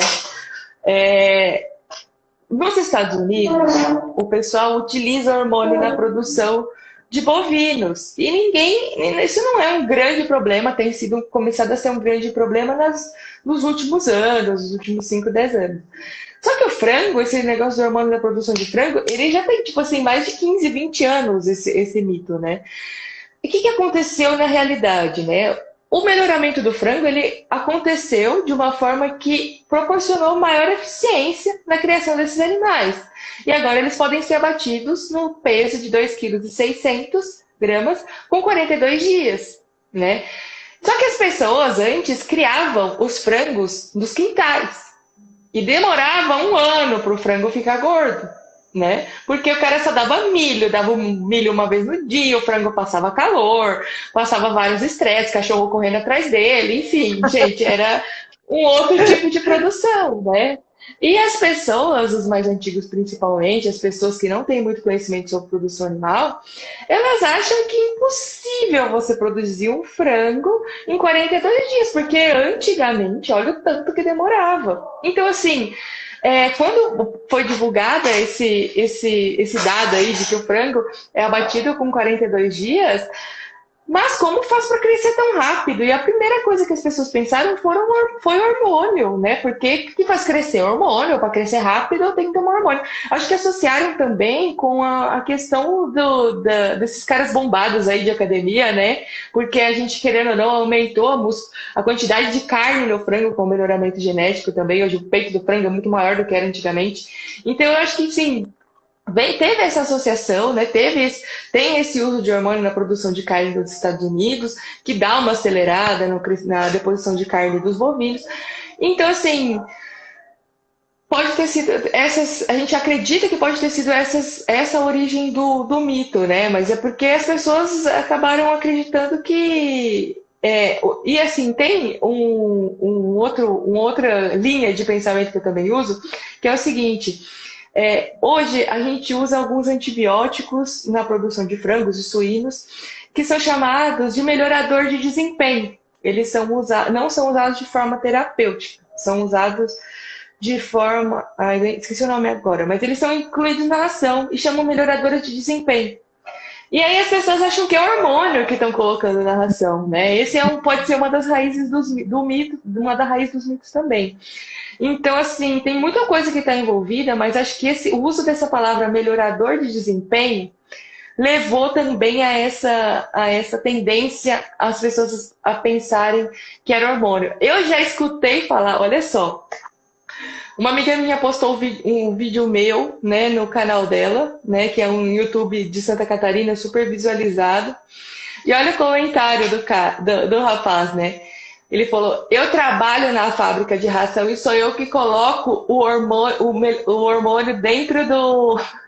Nos Estados Unidos, o pessoal utiliza hormônio na produção de bovinos. E isso não é um grande problema, tem começado a ser um grande problema nos últimos anos, nos últimos 5, 10 anos. Só que o frango, esse negócio do hormônio na produção de frango, ele já tem, tipo assim, mais de 15, 20 anos, esse mito, né? E o que aconteceu na realidade, né? O melhoramento do frango, ele aconteceu de uma forma que proporcionou maior eficiência na criação desses animais. E agora eles podem ser abatidos no peso de 2,6 kg com 42 dias, né? Só que as pessoas antes criavam os frangos nos quintais. E demorava 1 ano para o frango ficar gordo, né? Porque o cara só dava milho uma vez no dia, o frango passava calor, passava vários estresses, cachorro correndo atrás dele, enfim, gente, era um outro tipo de produção, né? E as pessoas, os mais antigos principalmente, as pessoas que não têm muito conhecimento sobre produção animal, elas acham que é impossível você produzir um frango em 42 dias, porque antigamente, olha o tanto que demorava. Então, assim, quando foi divulgada esse dado aí de que o frango é abatido com 42 dias, mas como faz para crescer tão rápido? E a primeira coisa que as pessoas pensaram foi hormônio, né? Porque o que faz crescer? Hormônio, para crescer rápido eu tenho que tomar hormônio. Acho que associaram também com a questão desses caras bombados aí de academia, né? Porque a gente, querendo ou não, aumentou a quantidade de carne no frango com melhoramento genético também. Hoje o peito do frango é muito maior do que era antigamente. Então eu acho que, sim, teve essa associação, né? Tem esse uso de hormônio na produção de carne dos Estados Unidos, que dá uma acelerada na deposição de carne dos bovinos. Então, assim, pode ter sido a gente acredita que pode ter sido essa a origem do mito, né? Mas é porque as pessoas acabaram acreditando que e assim, tem outra linha de pensamento que eu também uso, que é o seguinte. Hoje a gente usa alguns antibióticos na produção de frangos e suínos que são chamados de melhorador de desempenho. Eles não são usados de forma terapêutica, são usados de forma... esqueci o nome agora, mas eles são incluídos na ração e chamam melhoradores de desempenho. E aí as pessoas acham que é hormônio que estão colocando na ração, né? Esse pode ser uma das raízes do mito, uma das raízes dos mitos também. Então, assim, tem muita coisa que está envolvida, mas acho que o uso dessa palavra melhorador de desempenho levou também a essa tendência as pessoas a pensarem que era hormônio. Eu já escutei falar, olha só, Uma amiga minha postou um vídeo meu, né, no canal dela, né, que é um YouTube de Santa Catarina super visualizado. E olha o comentário do rapaz, né? Ele falou: eu trabalho na fábrica de ração e sou eu que coloco o hormônio dentro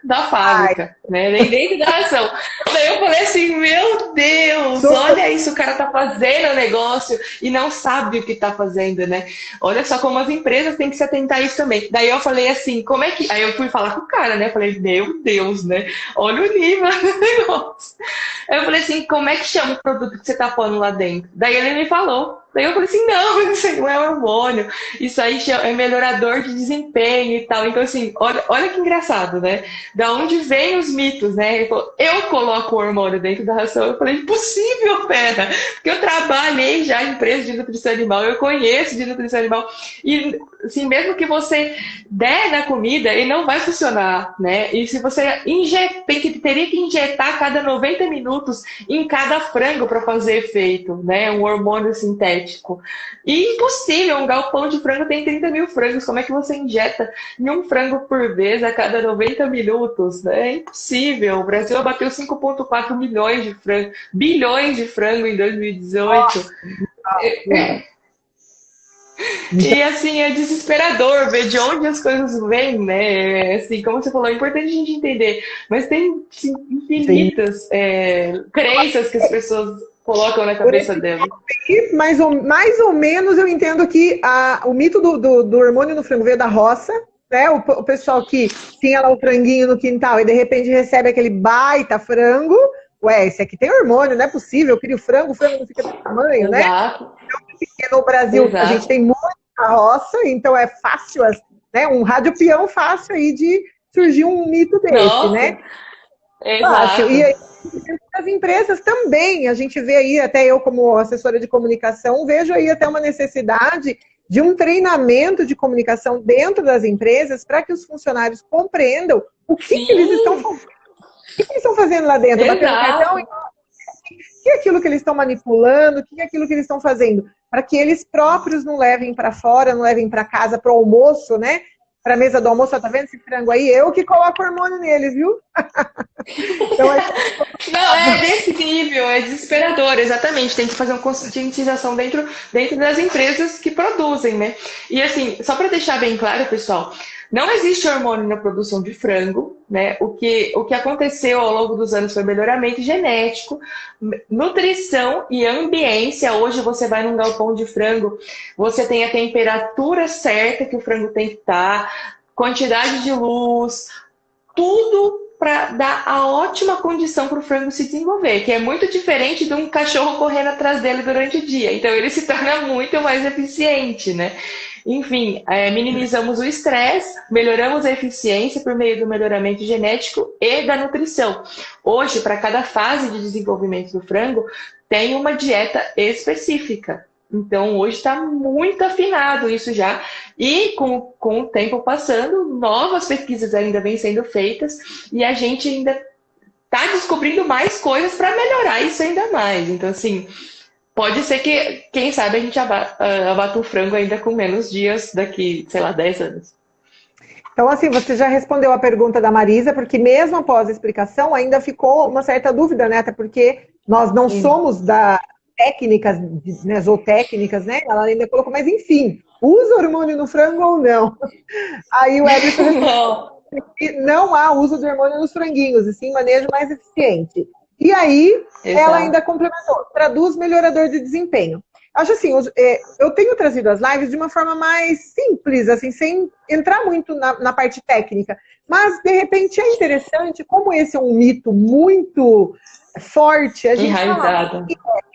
da Ai, fábrica, né? Dentro da ração. Daí eu falei assim: meu Deus, olha isso, o cara tá fazendo o negócio e não sabe o que tá fazendo, né? Olha só como as empresas têm que se atentar a isso também. Daí eu falei assim: como é que. Aí eu fui falar com o cara, né? Eu falei: meu Deus, né? Olha o nível do negócio. Aí eu falei assim: como é que chama o produto que você tá pondo lá dentro? Daí ele me falou. Daí eu falei assim, não, isso aí não é hormônio, isso aí é melhorador de desempenho e tal. Então, assim, olha que engraçado, né? Da onde vem os mitos, né? Ele falou, eu coloco o hormônio dentro da ração. Eu falei, impossível, pera, porque eu trabalhei já em empresa de nutrição animal, eu conheço de nutrição animal, e assim, mesmo que você der na comida, ele não vai funcionar, né? E se você teria que injetar a cada 90 minutos em cada frango para fazer efeito, né? Um hormônio sintético. E impossível, um galpão de frango tem 30 mil frangos. Como é que você injeta em um frango por vez a cada 90 minutos? Né? É impossível. O Brasil bateu 5,4 milhões de frangos, bilhões de frango em 2018. E assim, é desesperador ver de onde as coisas vêm, né? Assim, como você falou, é importante a gente entender. Mas tem assim, infinitas crenças que as pessoas colocam na cabeça dela. Mais ou menos eu entendo que o mito do hormônio no frango veio da roça, né? O pessoal que tinha lá o franguinho no quintal e de repente recebe aquele baita frango. Ué, esse aqui tem hormônio, não é possível, eu crio frango, o frango não fica desse tamanho, né? Exato. Porque no Brasil a gente tem muita roça, então é fácil, né? Um rádio peão fácil aí de surgir um mito desse, Nossa, né? exato. Fácil. E aí, as empresas também, a gente vê aí, até eu como assessora de comunicação, vejo aí até uma necessidade de um treinamento de comunicação dentro das empresas para que os funcionários compreendam o que eles estão fazendo. O que eles estão fazendo lá dentro? Exato. Batendo cartão? O que é aquilo que eles estão manipulando? O que é aquilo que eles estão fazendo? Para que eles próprios não levem para fora, não levem para casa, para o almoço, né? Para a mesa do almoço, tá vendo esse frango aí? Eu que coloco hormônio nele, viu? Então, não, é desse nível, é desesperador, exatamente. Tem que fazer uma conscientização dentro das empresas que produzem, né? E assim, só para deixar bem claro, pessoal, não existe hormônio na produção de frango, né? O que aconteceu ao longo dos anos foi melhoramento genético, nutrição e ambiência. Hoje você vai num galpão de frango, você tem a temperatura certa que o frango tem que estar, quantidade de luz, tudo para dar a ótima condição para o frango se desenvolver, que é muito diferente de um cachorro correndo atrás dele durante o dia. Então ele se torna muito mais eficiente, né? Enfim, minimizamos o estresse, melhoramos a eficiência por meio do melhoramento genético e da nutrição. Hoje, para cada fase de desenvolvimento do frango, tem uma dieta específica. Então, hoje está muito afinado isso já. E com o tempo passando, novas pesquisas ainda vêm sendo feitas e a gente ainda está descobrindo mais coisas para melhorar isso ainda mais. Então, assim, pode ser que, quem sabe, a gente abata o frango ainda com menos dias daqui, sei lá, 10 anos. Então, assim, você já respondeu a pergunta da Marisa, porque mesmo após a explicação, ainda ficou uma certa dúvida, né? Até porque nós não somos da técnicas, né, zootécnicas, né? Ela ainda colocou, mas enfim, usa hormônio no frango ou não? Aí o Everton respondeu que não há uso de hormônio nos franguinhos, e sim manejo mais eficiente. E aí, ela ainda complementou, traduz melhorador de desempenho. Acho assim, eu tenho trazido as lives de uma forma mais simples, assim, sem entrar muito na parte técnica. Mas, de repente, é interessante, como esse é um mito muito forte, a gente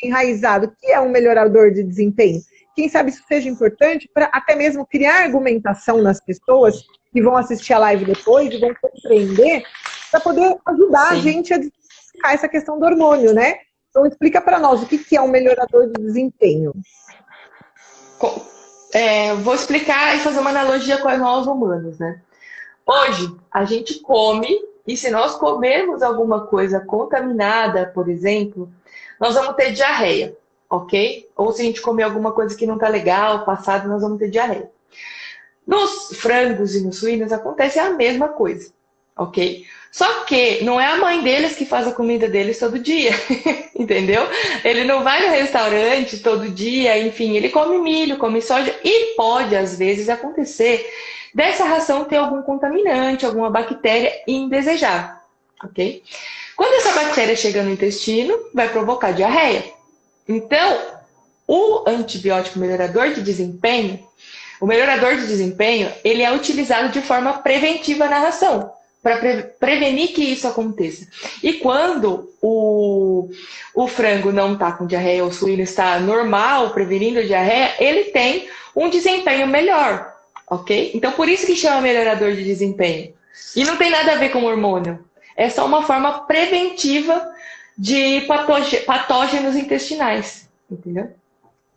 enraizado, o que é um melhorador de desempenho? Quem sabe isso seja importante para até mesmo criar argumentação nas pessoas que vão assistir a live depois e vão compreender, para poder ajudar a gente a desmistificar essa questão do hormônio, né? Então, explica para nós o que é um melhorador de desempenho. Vou explicar e fazer uma analogia com nós humanos, né? Hoje, a gente come, e se nós comermos alguma coisa contaminada, por exemplo, nós vamos ter diarreia, ok? Ou se a gente comer alguma coisa que não tá legal, passado, nós vamos ter diarreia. Nos frangos e nos suínos acontece a mesma coisa, ok? Só que não é a mãe deles que faz a comida deles todo dia, entendeu? Ele não vai no restaurante todo dia, enfim, ele come milho, come soja e pode, às vezes, acontecer dessa ração ter algum contaminante, alguma bactéria indesejável, ok? Quando essa bactéria chega no intestino, vai provocar diarreia. Então, o antibiótico melhorador de desempenho, o melhorador de desempenho, ele é utilizado de forma preventiva na ração, para prevenir que isso aconteça. E quando o frango não está com diarreia, o suíno está normal, prevenindo diarreia, ele tem um desempenho melhor, ok? Então, por isso que chama melhorador de desempenho. E não tem nada a ver com hormônio. É só uma forma preventiva de patógenos intestinais, entendeu?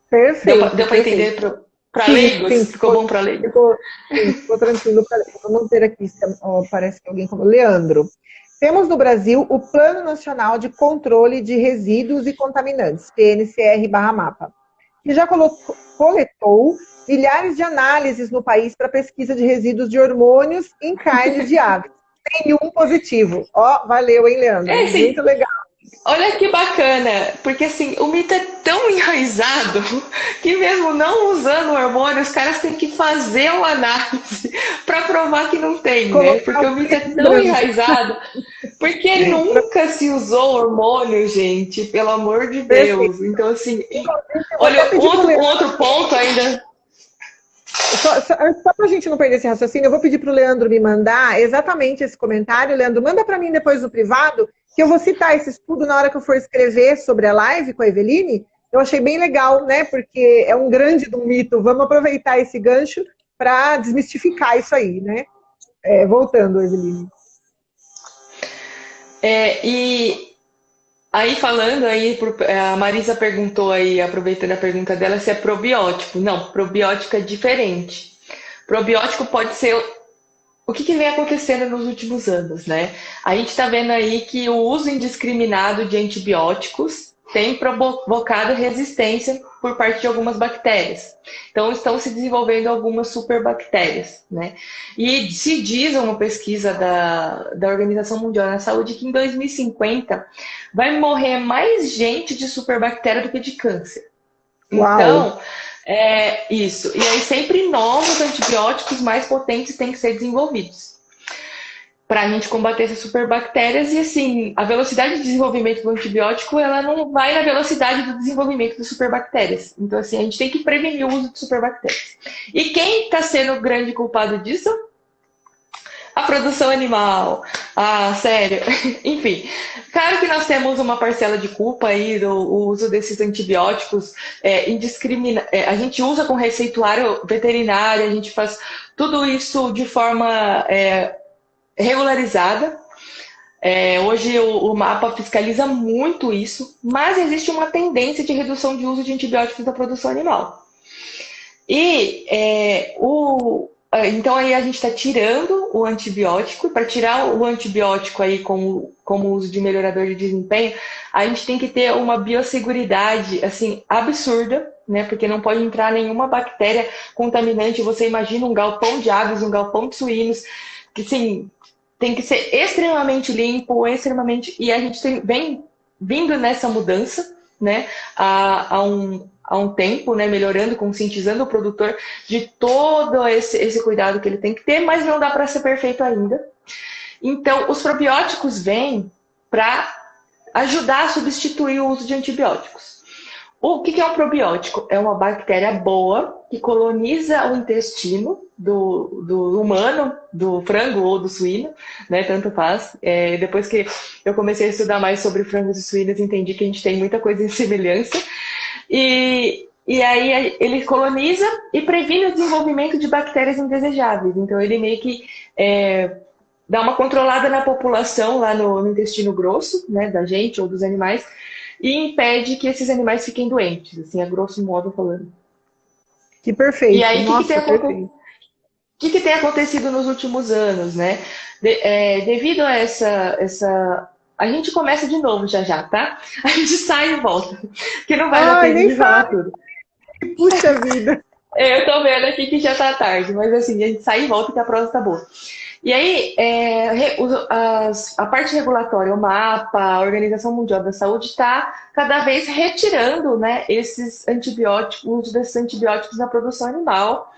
Perfeito. Deu para entender para leigos? Sim, ficou bom para leigos? Ficou tranquilo para leigos. Vamos ver aqui, parece que alguém falou. Leandro, temos no Brasil o Plano Nacional de Controle de Resíduos e Contaminantes, PNCR/MAPA, que já coletou milhares de análises no país para pesquisa de resíduos de hormônios em carne de aves. Nenhum positivo. Ó, valeu, hein, Leandro? Muito legal. Olha que bacana, porque assim, o mito é tão enraizado que mesmo não usando hormônio, os caras têm que fazer uma análise para provar que não tem, né? Porque o mito é tão enraizado, porque nunca se usou hormônio, gente, pelo amor de Deus. Então, assim, olha, outro ponto ainda... Só para a gente não perder esse raciocínio, eu vou pedir para o Leandro me mandar exatamente esse comentário. Leandro, manda para mim depois no privado, que eu vou citar esse estudo na hora que eu for escrever sobre a live com a Eveline. Eu achei bem legal, né? Porque é um grande do mito. Vamos aproveitar esse gancho para desmistificar isso aí, né? Voltando, Eveline. E aí falando aí, a Marisa perguntou aí, aproveitando a pergunta dela, se é probiótico. Não, probiótico é diferente. Probiótico pode ser... O que vem acontecendo nos últimos anos, né? A gente está vendo aí que o uso indiscriminado de antibióticos tem provocado resistência por parte de algumas bactérias. Então, estão se desenvolvendo algumas superbactérias, né? E se diz uma pesquisa da Organização Mundial da Saúde que em 2050 vai morrer mais gente de superbactéria do que de câncer. Uau. Então, isso. E aí sempre novos antibióticos mais potentes têm que ser desenvolvidos para a gente combater essas superbactérias. E assim, a velocidade de desenvolvimento do antibiótico, ela não vai na velocidade do desenvolvimento das superbactérias. Então, assim, a gente tem que prevenir o uso de superbactérias. E quem está sendo o grande culpado disso? A produção animal. Ah, sério. Enfim, claro que nós temos uma parcela de culpa aí do uso desses antibióticos indiscriminado. A gente usa com receituário veterinário, a gente faz tudo isso de forma regularizada. Hoje o MAPA fiscaliza muito isso, mas existe uma tendência de redução de uso de antibióticos da produção animal. E então aí a gente está tirando o antibiótico. Para tirar o antibiótico aí como uso de melhorador de desempenho, a gente tem que ter uma biosseguridade assim absurda, né? Porque não pode entrar nenhuma bactéria contaminante. Você imagina um galpão de aves, um galpão de suínos, que assim, tem que ser extremamente limpo, e a gente vem vindo nessa mudança, né? Há um tempo, né, melhorando, conscientizando o produtor de todo esse cuidado que ele tem que ter, mas não dá para ser perfeito ainda. Então, os probióticos vêm para ajudar a substituir o uso de antibióticos. O que é um probiótico? É uma bactéria boa que coloniza o intestino do humano, do frango ou do suíno, né? Tanto faz. Depois que eu comecei a estudar mais sobre frangos e suínos, entendi que a gente tem muita coisa em semelhança. E aí ele coloniza e previne o desenvolvimento de bactérias indesejáveis. Então ele meio que dá uma controlada na população lá no intestino grosso, né, da gente ou dos animais, e impede que esses animais fiquem doentes, assim, a grosso modo falando. Que perfeito. E aí, o que tem acontecido nos últimos anos, né? Devido a essa... A gente começa de novo já, tá? A gente sai e volta. Que não vai dar tempo de falar tudo. Puxa vida! Eu tô vendo aqui que já tá tarde, mas assim, a gente sai e volta que a prosa tá boa. E aí, a parte regulatória, o MAPA, a Organização Mundial da Saúde, está cada vez retirando, né, esses antibióticos, o uso desses antibióticos na produção animal.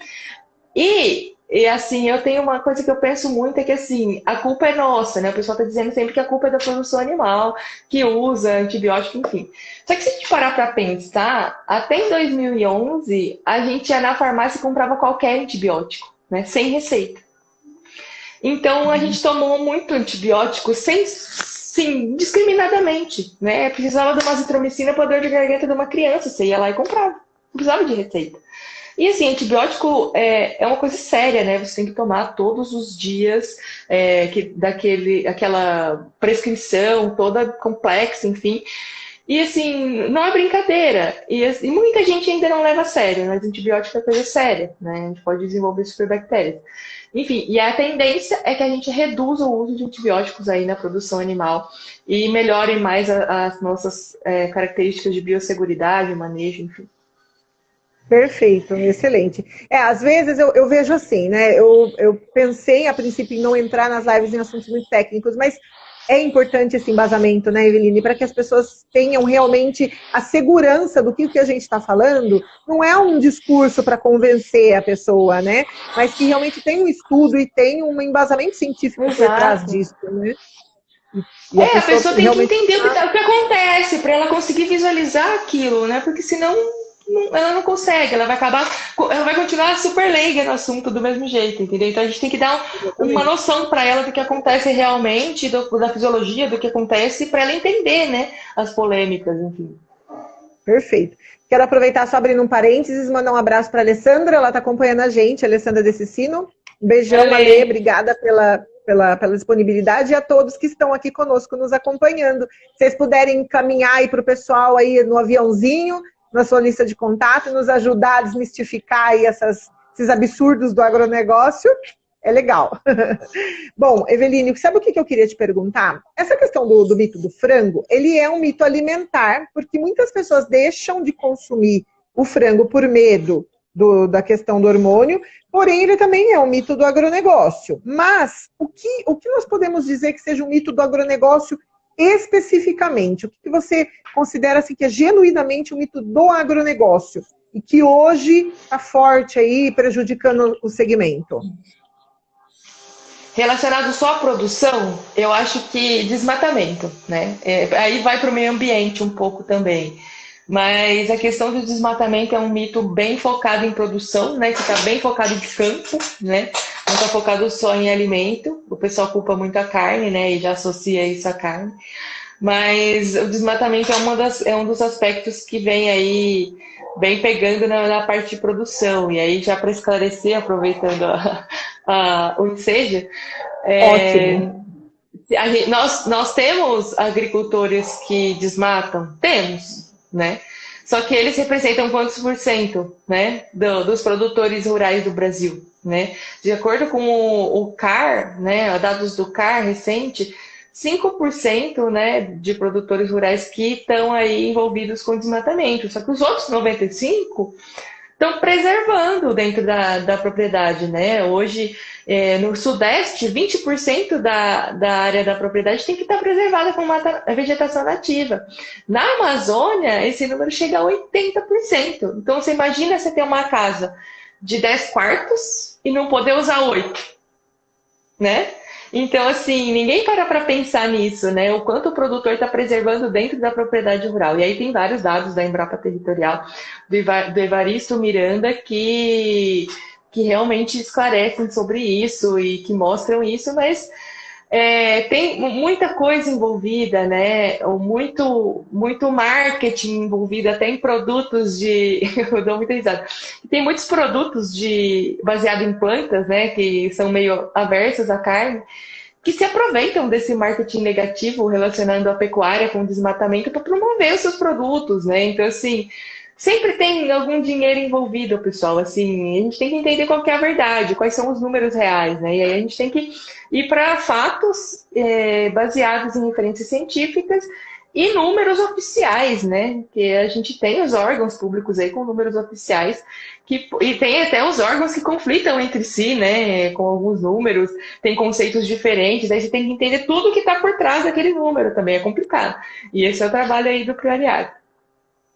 E assim, eu tenho uma coisa que eu penso muito, é que assim, a culpa é nossa, né? O pessoal está dizendo sempre que a culpa é da produção animal, que usa antibiótico, enfim. Só que se a gente parar para pensar, até em 2011, a gente ia na farmácia e comprava qualquer antibiótico, né? Sem receita. Então, a gente tomou muito antibiótico sem, sim, discriminadamente, né? Precisava de uma azitromicina para dor de garganta de uma criança, você ia lá e comprava. Não precisava de receita. E assim, antibiótico é uma coisa séria, né? Você tem que tomar todos os dias, aquela prescrição toda complexa, enfim. E assim, não é brincadeira. E muita gente ainda não leva a sério, mas antibiótico é coisa séria, né? A gente pode desenvolver superbactérias. Enfim, e a tendência é que a gente reduza o uso de antibióticos aí na produção animal e melhore mais as nossas características de biosseguridade, manejo, enfim. Perfeito, excelente. Às vezes eu vejo assim, né? Eu pensei a princípio em não entrar nas lives em assuntos muito técnicos, mas é importante esse embasamento, né, Eveline, para que as pessoas tenham realmente a segurança do que o que a gente está falando. Não é um discurso para convencer a pessoa, né? Mas que realmente tem um estudo e tem um embasamento científico por trás disso, né? E a pessoa tem que entender o tá... que acontece para ela conseguir visualizar aquilo, né? Porque senão ela não consegue, ela vai continuar super leiga no assunto do mesmo jeito, entendeu? Então a gente tem que dar uma noção para ela do que acontece realmente, da fisiologia, do que acontece, para ela entender, né, as polêmicas, enfim. Perfeito. Quero aproveitar só abrindo um parênteses, mandar um abraço para a Alessandra, ela está acompanhando a gente, Alessandra Decicino. Um beijão, Ale, obrigada pela disponibilidade e a todos que estão aqui conosco nos acompanhando. Se vocês puderem encaminhar aí para o pessoal aí no aviãozinho, na sua lista de contato, nos ajudar a desmistificar aí esses absurdos do agronegócio, é legal. Bom, Eveline, sabe o que eu queria te perguntar? Essa questão do mito do frango, ele é um mito alimentar, porque muitas pessoas deixam de consumir o frango por medo da questão do hormônio, porém ele também é um mito do agronegócio. Mas o que nós podemos dizer que seja um mito do agronegócio especificamente? O que você considera assim, que é genuinamente um mito do agronegócio e que hoje está forte aí, prejudicando o segmento? Relacionado só à produção, eu acho que desmatamento, né? Aí vai para o meio ambiente um pouco também. Mas a questão do desmatamento é um mito bem focado em produção, né? Que está bem focado em campo, né? Não está focado só em alimento. O pessoal culpa muito a carne, né? E já associa isso à carne. Mas o desmatamento é um dos aspectos que vem pegando na parte de produção. E aí, já para esclarecer, aproveitando o ensejo, nós temos agricultores que desmatam? Temos. Né? Só que eles representam quantos por cento, né, dos produtores rurais do Brasil, né? De acordo com o CAR, né, dados do CAR recente, 5%, né, de produtores rurais que estão aí envolvidos com desmatamento. Só que os outros 95% estão preservando dentro da propriedade, né? Hoje, no Sudeste, 20% da área da propriedade tem que estar preservada com vegetação nativa. Na Amazônia, esse número chega a 80%. Então, você imagina você ter uma casa de 10 quartos e não poder usar 8, né? Então, assim, ninguém para pensar nisso, né? O quanto o produtor está preservando dentro da propriedade rural. E aí tem vários dados da Embrapa Territorial, do Evaristo Miranda, que realmente esclarecem sobre isso e que mostram isso, mas tem muita coisa envolvida, né? Muito marketing envolvido, até em produtos de... Eu dou muita risada. Tem muitos produtos baseados em plantas, né? Que são meio aversos à carne, que se aproveitam desse marketing negativo relacionando a pecuária com desmatamento para promover os seus produtos, né? Então, assim, sempre tem algum dinheiro envolvido, pessoal. Assim, a gente tem que entender qual que é a verdade, quais são os números reais, né? E aí a gente tem que ir para fatos baseados em referências científicas e números oficiais, né? Que a gente tem os órgãos públicos aí com números oficiais, e tem até os órgãos que conflitam entre si, né? Com alguns números, tem conceitos diferentes, aí você tem que entender tudo que está por trás daquele número, também é complicado. E esse é o trabalho aí do Prioriário.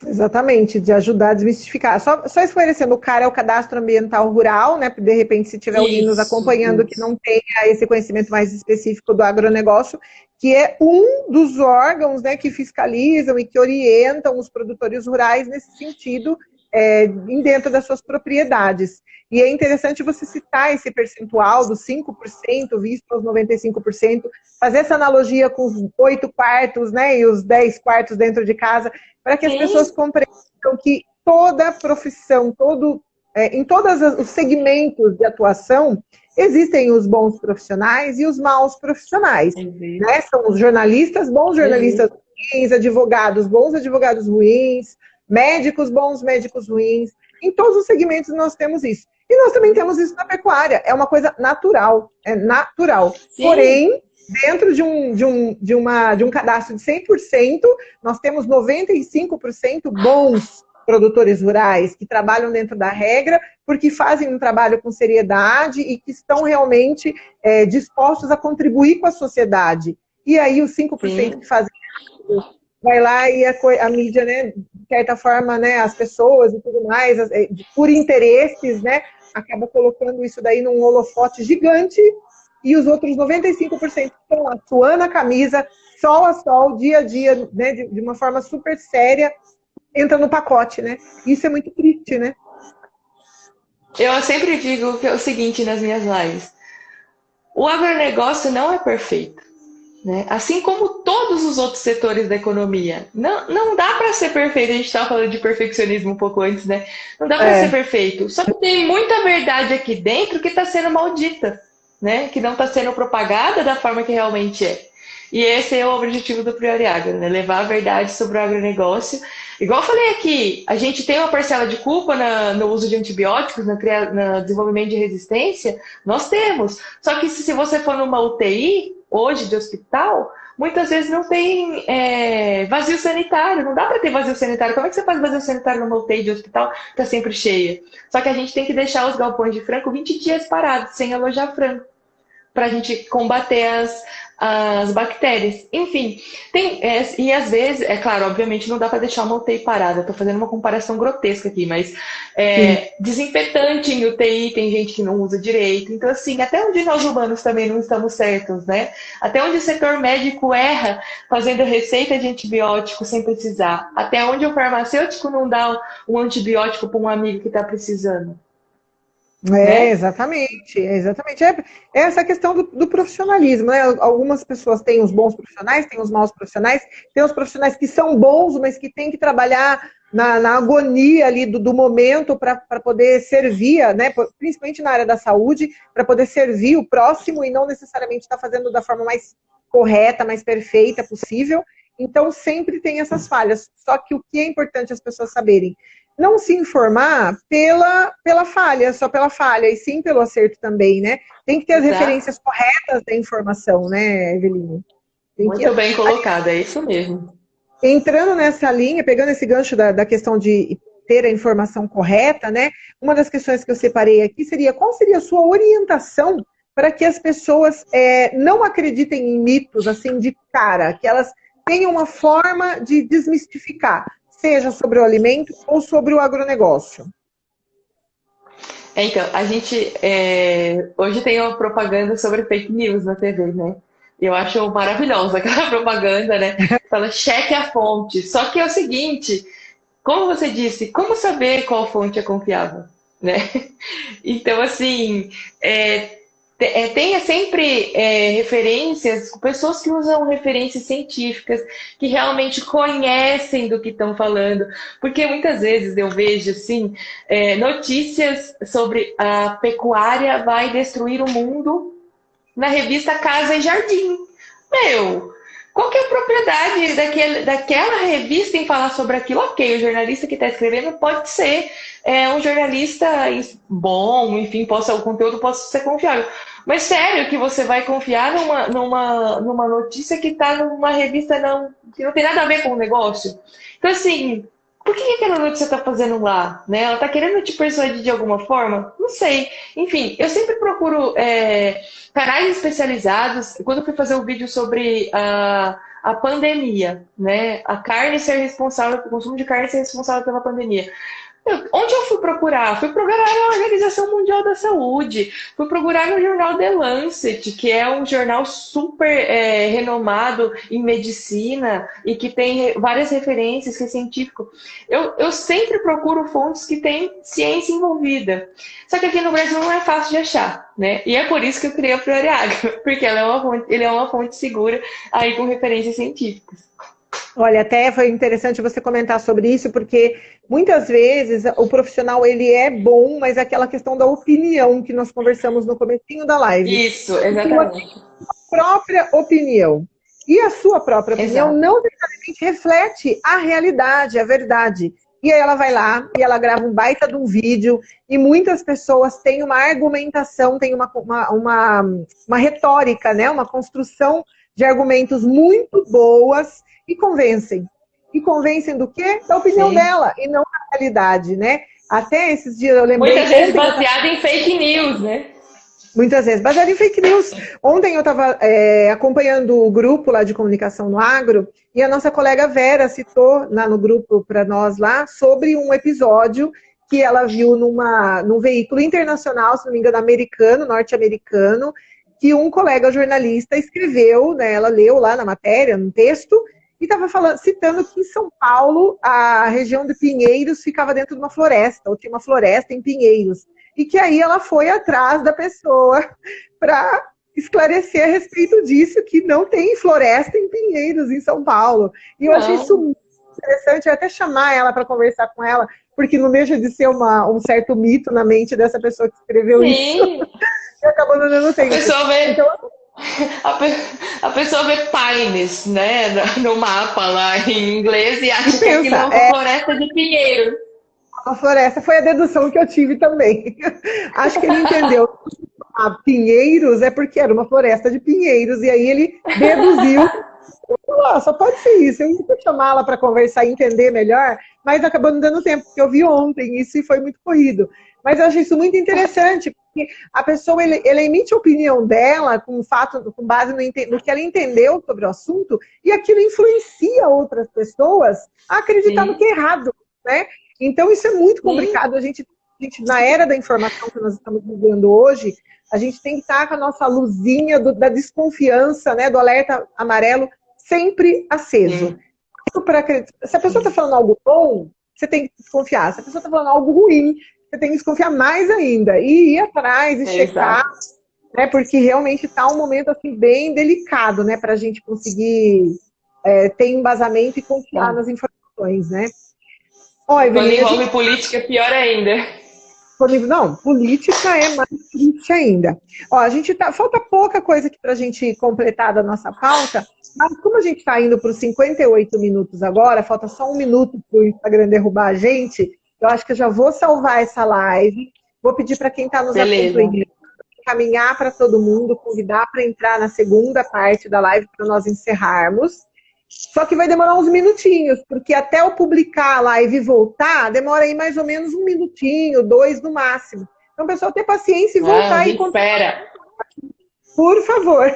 Exatamente, de ajudar a desmistificar. Só esclarecendo, o CAR é o Cadastro Ambiental Rural, né? De repente, se tiver alguém nos acompanhando que não tenha esse conhecimento mais específico do agronegócio, que é um dos órgãos, né, que fiscalizam e que orientam os produtores rurais nesse sentido, dentro das suas propriedades. E é interessante você citar esse percentual dos 5% visto aos 95%, fazer essa analogia com os 8 quartos, né, e os 10 quartos dentro de casa, para que as pessoas compreendam que toda profissão, em todos os segmentos de atuação, existem os bons profissionais e os maus profissionais. Né? São os jornalistas, bons jornalistas ruins, advogados, bons advogados ruins, médicos, bons médicos ruins. Em todos os segmentos nós temos isso. E nós também temos isso na pecuária. É uma coisa natural. É natural. Sim. Porém, dentro de um cadastro de 100%, nós temos 95% bons produtores rurais que trabalham dentro da regra, porque fazem um trabalho com seriedade e que estão realmente dispostos a contribuir com a sociedade. E aí os 5% que fazem vai lá e a mídia, né, de certa forma, né, as pessoas e tudo mais, por interesses, né, acaba colocando isso daí num holofote gigante, e os outros 95% estão lá, suando a camisa, sol a sol, dia a dia, né, de uma forma super séria, entra no pacote, né? Isso é muito triste, né? Eu sempre digo que é o seguinte nas minhas lives: o agronegócio não é perfeito, né? Assim como todos os outros setores da economia. Não dá para ser perfeito. A gente estava falando de perfeccionismo um pouco antes, né? Não dá para ser perfeito. Só que tem muita verdade aqui dentro que está sendo maldita, né? Que não está sendo propagada da forma que realmente é. E esse é o objetivo do Prioriagro, né? Levar a verdade sobre o agronegócio. Igual eu falei aqui, a gente tem uma parcela de culpa no uso de antibióticos, no desenvolvimento de resistência, nós temos. Só que se você for numa UTI, hoje de hospital, muitas vezes não tem vazio sanitário, não dá para ter vazio sanitário. Como é que você faz vazio sanitário numa UTI de hospital que está sempre cheia? Só que a gente tem que deixar os galpões de frango 20 dias parados, sem alojar frango, para a gente combater as bactérias. Enfim, e às vezes, é claro, obviamente não dá para deixar uma UTI parada, estou fazendo uma comparação grotesca aqui, mas desinfetante em UTI tem gente que não usa direito, então assim, até onde nós humanos também não estamos certos, né? Até onde o setor médico erra fazendo receita de antibiótico sem precisar, até onde o farmacêutico não dá um antibiótico para um amigo que está precisando. Exatamente. É essa questão do profissionalismo, né? Algumas pessoas têm os bons profissionais, têm os maus profissionais, tem os profissionais que são bons, mas que têm que trabalhar na agonia ali do momento para poder servir, né? Principalmente na área da saúde, para poder servir o próximo e não necessariamente estar fazendo da forma mais correta, mais perfeita possível. Então, sempre tem essas falhas. Só que o que é importante as pessoas saberem, não se informar pela falha, só pela falha, e sim pelo acerto também, né? Tem que ter as referências corretas da informação, né, Eveline? Muito bem colocado, é isso mesmo. Entrando nessa linha, pegando esse gancho da questão de ter a informação correta, né? Uma das questões que eu separei aqui seria: qual seria a sua orientação para que as pessoas não acreditem em mitos, assim, de cara, que elas tenham uma forma de desmistificar, seja sobre o alimento ou sobre o agronegócio? Então, a gente hoje tem uma propaganda sobre fake news na TV, né? Eu acho maravilhosa aquela propaganda, né? Fala, cheque a fonte. Só que é o seguinte, como você disse, como saber qual fonte é confiável, né? Então, assim, tenha sempre referências, pessoas que usam referências científicas, que realmente conhecem do que estão falando, porque muitas vezes eu vejo assim, notícias sobre a pecuária vai destruir o mundo na revista Casa e Jardim. Qual que é a propriedade daquela revista em falar sobre aquilo? Ok, o jornalista que está escrevendo pode ser um jornalista bom, enfim, o conteúdo possa ser confiável. Mas sério que você vai confiar numa notícia que está numa revista que não tem nada a ver com o negócio? Então, assim, por que aquela notícia está fazendo lá? Né? Ela está querendo te persuadir de alguma forma? Não sei. Enfim, eu sempre procuro canais especializados. Quando eu fui fazer um vídeo sobre a pandemia, né? A carne ser responsável, o consumo de carne ser responsável pela pandemia. Onde eu fui procurar? Fui procurar na Organização Mundial da Saúde, fui procurar no jornal The Lancet, que é um jornal super renomado em medicina e que tem várias referências, que é científico. Eu sempre procuro fontes que têm ciência envolvida. Só que aqui no Brasil não é fácil de achar, né? E é por isso que eu criei a Priori Agro, porque ele é uma fonte segura aí com referências científicas. Olha, até foi interessante você comentar sobre isso, porque muitas vezes o profissional ele é bom, mas é aquela questão da opinião que nós conversamos no comecinho da live. Isso, exatamente. A própria opinião. E a sua própria opinião não necessariamente reflete a realidade, a verdade. E aí ela vai lá e ela grava um baita de um vídeo e muitas pessoas têm uma argumentação, têm uma retórica, né? Uma construção de argumentos muito boas e convencem. E convencem do quê? Da opinião dela, e não da realidade, né? Até esses dias eu lembrei... Muitas vezes baseada em fake news, né? Muitas vezes baseada em fake news. Ontem eu estava acompanhando o grupo lá de comunicação no agro, e a nossa colega Vera citou no grupo para nós lá sobre um episódio que ela viu num veículo internacional, se não me engano, americano, norte-americano, que um colega jornalista escreveu, né, ela leu lá na matéria, no texto, e estava citando que em São Paulo, a região de Pinheiros ficava dentro de uma floresta, ou tinha uma floresta em Pinheiros. E que aí ela foi atrás da pessoa para esclarecer a respeito disso, que não tem floresta em Pinheiros, em São Paulo. E eu achei isso muito interessante, eu ia até chamar ela para conversar com ela, porque não deixa de ser um certo mito na mente dessa pessoa que escreveu isso. E acabou não dando tempo. A pessoa vê Pines, né, no mapa lá em inglês e acha que aquilo é uma floresta de pinheiro. A floresta foi a dedução que eu tive também. Acho que ele entendeu. Pinheiros é porque era uma floresta de pinheiros, e aí ele deduziu. Só pode ser isso. Eu ia chamá-la para conversar e entender melhor, mas acabou não dando tempo, porque eu vi ontem isso e foi muito corrido. Mas eu achei isso muito interessante, porque a pessoa ela emite a opinião dela com base no que ela entendeu sobre o assunto, e aquilo influencia outras pessoas a acreditar no que é errado, né? Então isso é muito complicado. A gente, na era da informação que nós estamos vivendo hoje, a gente tem que estar com a nossa luzinha da desconfiança, né, do alerta amarelo sempre aceso. Se a pessoa está falando algo bom, você tem que desconfiar. Se a pessoa está falando algo ruim, você tem que desconfiar mais ainda. E ir atrás e checar, né, porque realmente está um momento assim, bem delicado, né, para a gente conseguir ter embasamento e confiar nas informações, né? Quando envolve política, pior ainda. Não, política é mais triste ainda. Ó, falta pouca coisa aqui para a gente completar da nossa pauta, mas como a gente está indo para os 58 minutos agora, falta só 1 minuto para o Instagram derrubar a gente, eu acho que eu já vou salvar essa live, vou pedir para quem está nos acompanhando encaminhar para todo mundo, convidar para entrar na segunda parte da live para nós encerrarmos. Só que vai demorar uns minutinhos, porque até eu publicar a live e voltar, demora aí mais ou menos 1 minutinho, 2 no máximo. Então, pessoal, ter paciência e voltar e espera. Por favor.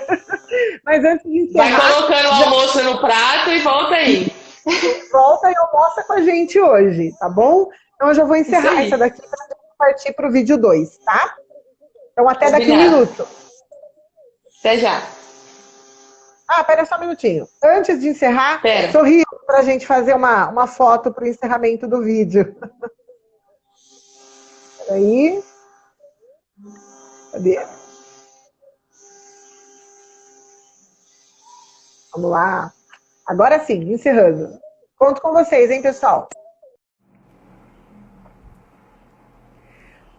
Mas antes de encerrar... Vai colocando o almoço no prato e volta aí. Volta e almoça com a gente hoje, tá bom? Então, eu já vou encerrar essa daqui para partir para o vídeo 2, tá? Então, até daqui 1 minuto. Até já. Pera só 1 minutinho. Antes de encerrar, sorri para a gente fazer uma foto para o encerramento do vídeo. Peraí. Cadê? Vamos lá. Agora sim, encerrando. Conto com vocês, hein, pessoal?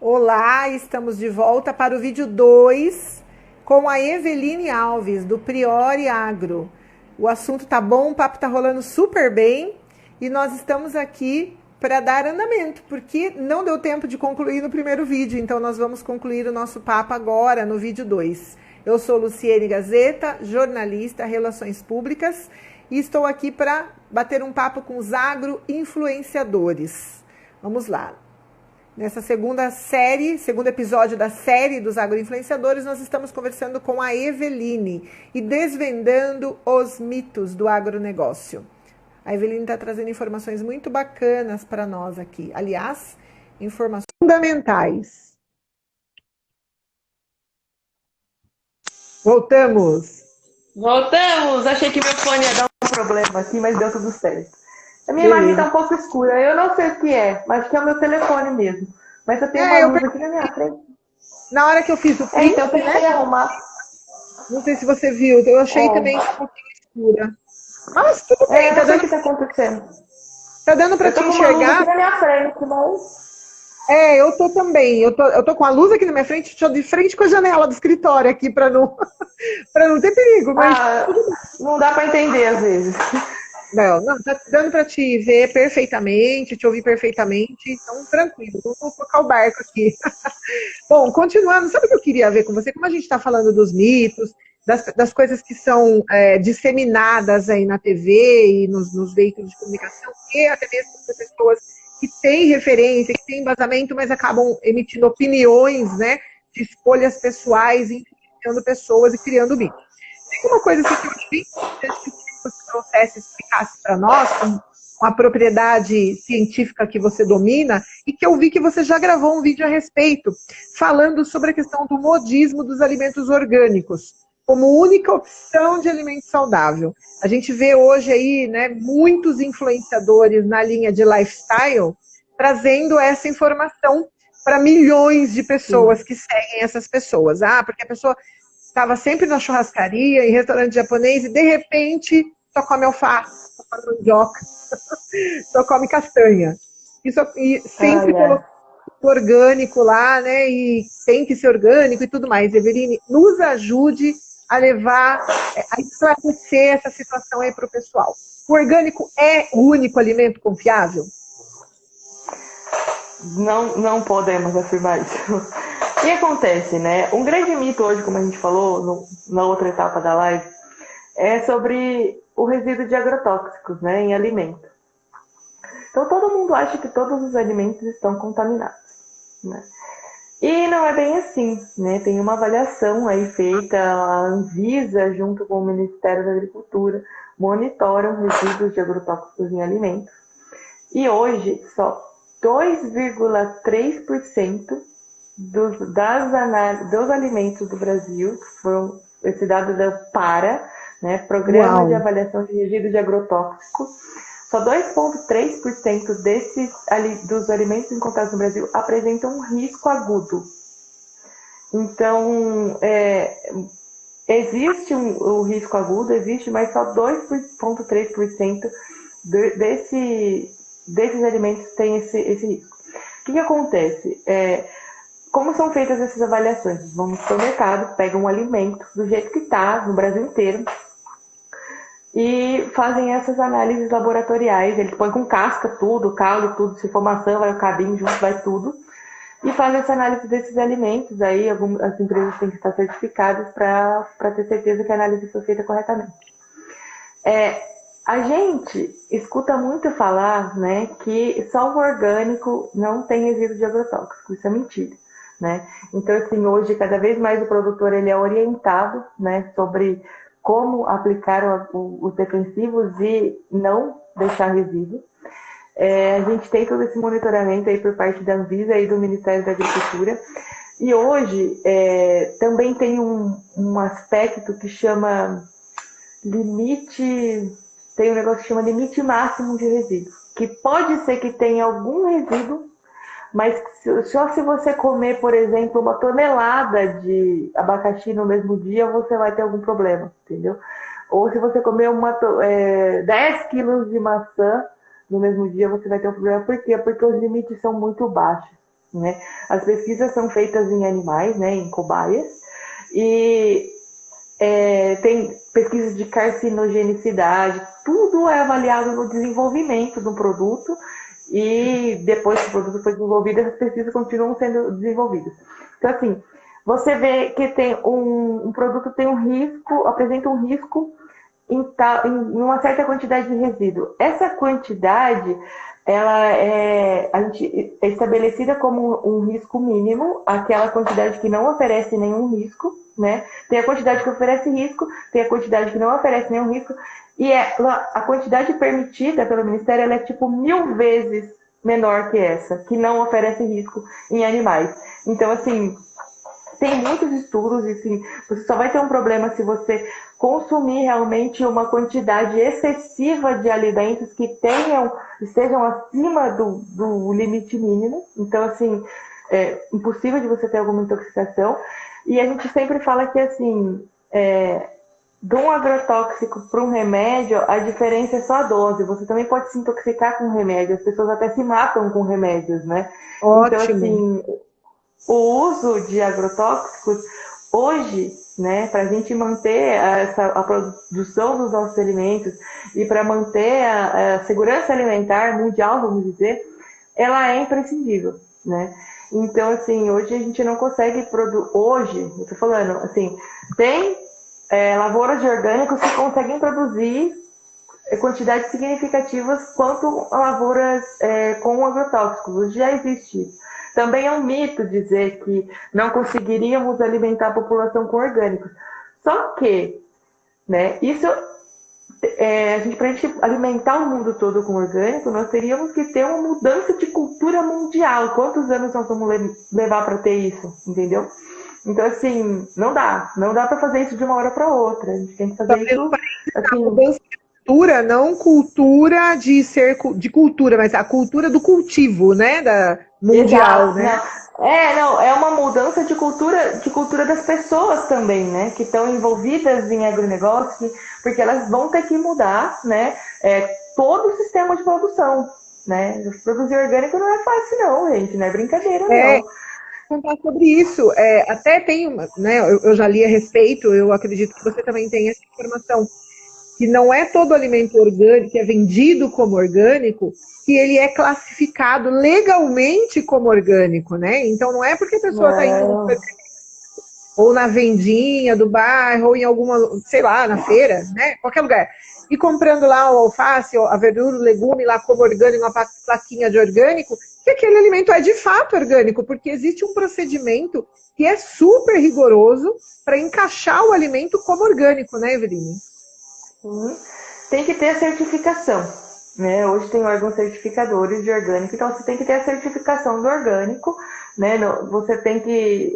Olá, estamos de volta para o vídeo 2 com a Eveline Alves, do Priori Agro. O assunto tá bom, o papo tá rolando super bem e nós estamos aqui para dar andamento, porque não deu tempo de concluir no primeiro vídeo, então nós vamos concluir o nosso papo agora no vídeo 2. Eu sou Luciene Gazeta, jornalista, Relações Públicas, e estou aqui para bater um papo com os agroinfluenciadores. Vamos lá. Nessa segundo episódio da série dos agroinfluenciadores, nós estamos conversando com a Eveline e desvendando os mitos do agronegócio. A Eveline está trazendo informações muito bacanas para nós aqui. Aliás, informações fundamentais. Voltamos! Voltamos! Achei que meu fone ia dar um problema aqui, mas deu tudo certo. A minha imagem está um pouco escura. Eu não sei o que é, mas acho que é o meu telefone mesmo. Mas eu tenho uma luz aqui na minha frente. Na hora que eu fiz o print, então eu tentei arrumar. Não sei se você viu, eu achei também um pouquinho escura. Mas tudo bem, tá dando... o que está acontecendo. Tá dando para te enxergar? Eu tô com uma luz aqui na minha frente, mas... Eu tô também. Eu tô com a luz aqui na minha frente, tô de frente com a janela do escritório aqui para não ter perigo, mas não dá para entender às vezes. Não, tá dando para te ver perfeitamente, te ouvir perfeitamente, então tranquilo, vou tocar o barco aqui. Bom, continuando, sabe o que eu queria ver com você? Como a gente está falando dos mitos, das coisas que são disseminadas aí na TV e nos veículos de comunicação, e até mesmo por pessoas que têm referência, que têm embasamento, mas acabam emitindo opiniões, né, de escolhas pessoais, influenciando pessoas e criando mitos. Tem uma coisa assim que eu acho bem importante que você trouxesse, explicasse para nós, com a propriedade científica que você domina, e que eu vi que você já gravou um vídeo a respeito, falando sobre a questão do modismo dos alimentos orgânicos, como única opção de alimento saudável. A gente vê hoje aí, né, muitos influenciadores na linha de lifestyle trazendo essa informação para milhões de pessoas que seguem essas pessoas. Porque a pessoa estava sempre na churrascaria, em restaurante japonês, e de repente só come alface, só come mandioca, só come castanha. E sempre colocou orgânico lá, né? E tem que ser orgânico e tudo mais. Eveline, nos ajude a levar, a esclarecer essa situação aí para o pessoal. O orgânico é o único alimento confiável? Não podemos afirmar isso. O que acontece, né? Um grande mito hoje, como a gente falou na outra etapa da live, é sobre o resíduo de agrotóxicos, né, em alimento. Então todo mundo acha que todos os alimentos estão contaminados, né? E não é bem assim, né? Tem uma avaliação aí feita, a Anvisa, junto com o Ministério da Agricultura, monitoram resíduos de agrotóxicos em alimentos. E hoje, só 2,3% dos alimentos do Brasil, esse dado da PARA, né, Programa de Avaliação de Resíduos de Agrotóxicos, só 2,3% dos alimentos encontrados no Brasil apresentam um risco agudo. Então, existe o risco agudo, existe, mas só 2,3% desses alimentos têm esse risco. O que acontece? Como são feitas essas avaliações? Vamos para o mercado, pegam um alimento do jeito que está, no Brasil inteiro, e fazem essas análises laboratoriais. Eles põem com casca tudo, caldo, tudo, se for maçã, vai o cabinho junto, vai tudo, e fazem essa análise desses alimentos. Aí as empresas têm que estar certificadas para ter certeza que a análise foi feita corretamente. A gente escuta muito falar, né, que só o orgânico não tem resíduo de agrotóxico. Isso é mentira, né? Então, assim, hoje, cada vez mais o produtor ele é orientado, né, sobre como aplicar os defensivos e não deixar resíduo. A gente tem todo esse monitoramento aí por parte da Anvisa e do Ministério da Agricultura. E hoje também tem um aspecto que chama limite... Tem um negócio que chama limite máximo de resíduo, que pode ser que tenha algum resíduo, mas só se você comer, por exemplo, 1 tonelada de abacaxi no mesmo dia, você vai ter algum problema, entendeu? Ou se você comer 10 quilos de maçã no mesmo dia, você vai ter um problema. Por quê? Porque os limites são muito baixos, né? As pesquisas são feitas em animais, né, em cobaias, e tem pesquisas de carcinogenicidade, tudo é avaliado no desenvolvimento do produto e depois que o produto foi desenvolvido, essas pesquisas continuam sendo desenvolvidas. Então, assim, você vê que tem um produto tem um risco, apresenta um risco em uma certa quantidade de resíduo. Essa quantidade, a gente é estabelecida como um risco mínimo, aquela quantidade que não oferece nenhum risco, né? Tem a quantidade que oferece risco, tem a quantidade que não oferece nenhum risco, e a quantidade permitida pelo Ministério, ela é tipo 1000 vezes menor que essa, que não oferece risco em animais. Então, assim, tem muitos estudos, e assim, você só vai ter um problema se você consumir realmente uma quantidade excessiva de alimentos que estejam acima do limite mínimo. Então, assim, é impossível de você ter alguma intoxicação. E a gente sempre fala que, assim, de um agrotóxico para um remédio, a diferença é só a dose. Você também pode se intoxicar com remédio. As pessoas até se matam com remédios, né? Ótimo. Então, assim, o uso de agrotóxicos hoje, né, para a gente manter a produção dos nossos alimentos e para manter a segurança alimentar mundial, vamos dizer, ela é imprescindível, né? Então, assim, hoje a gente não consegue produzir. Hoje, eu estou falando, assim, tem lavouras de orgânicos que conseguem produzir quantidades significativas quanto a lavouras com agrotóxicos. Hoje já existe isso. Também é um mito dizer que não conseguiríamos alimentar a população com orgânicos. Só que, né, isso, para a gente alimentar o mundo todo com orgânico, nós teríamos que ter uma mudança de cultura mundial. Quantos anos nós vamos levar para ter isso, entendeu? Então, assim, não dá para fazer isso de uma hora para outra. A gente tem que fazer isso, assim, mudança de cultura, não cultura de cultura, mas a cultura do cultivo, né, mundial, exato, né? é uma mudança de cultura das pessoas também, né, que estão envolvidas em agronegócio, porque elas vão ter que mudar, né, todo o sistema de produção, né. Produzir orgânico não é fácil não, gente, não é brincadeira não. Contar sobre isso. Até tem, né, eu já li a respeito, eu acredito que você também tem essa informação, que não é todo alimento orgânico, que é vendido como orgânico, que ele é classificado legalmente como orgânico, né? Então não é porque a pessoa está indo no supermercado, ou na vendinha do bairro, ou em alguma, sei lá, na feira, né? Qualquer lugar. E comprando lá o alface, a verdura, o legume lá como orgânico, uma plaquinha de orgânico, que aquele alimento é de fato orgânico, porque existe um procedimento que é super rigoroso para encaixar o alimento como orgânico, né, Eveline? Tem que ter a certificação, né? Hoje tem órgãos certificadores de orgânico, então você tem que ter a certificação do orgânico, né? Você tem que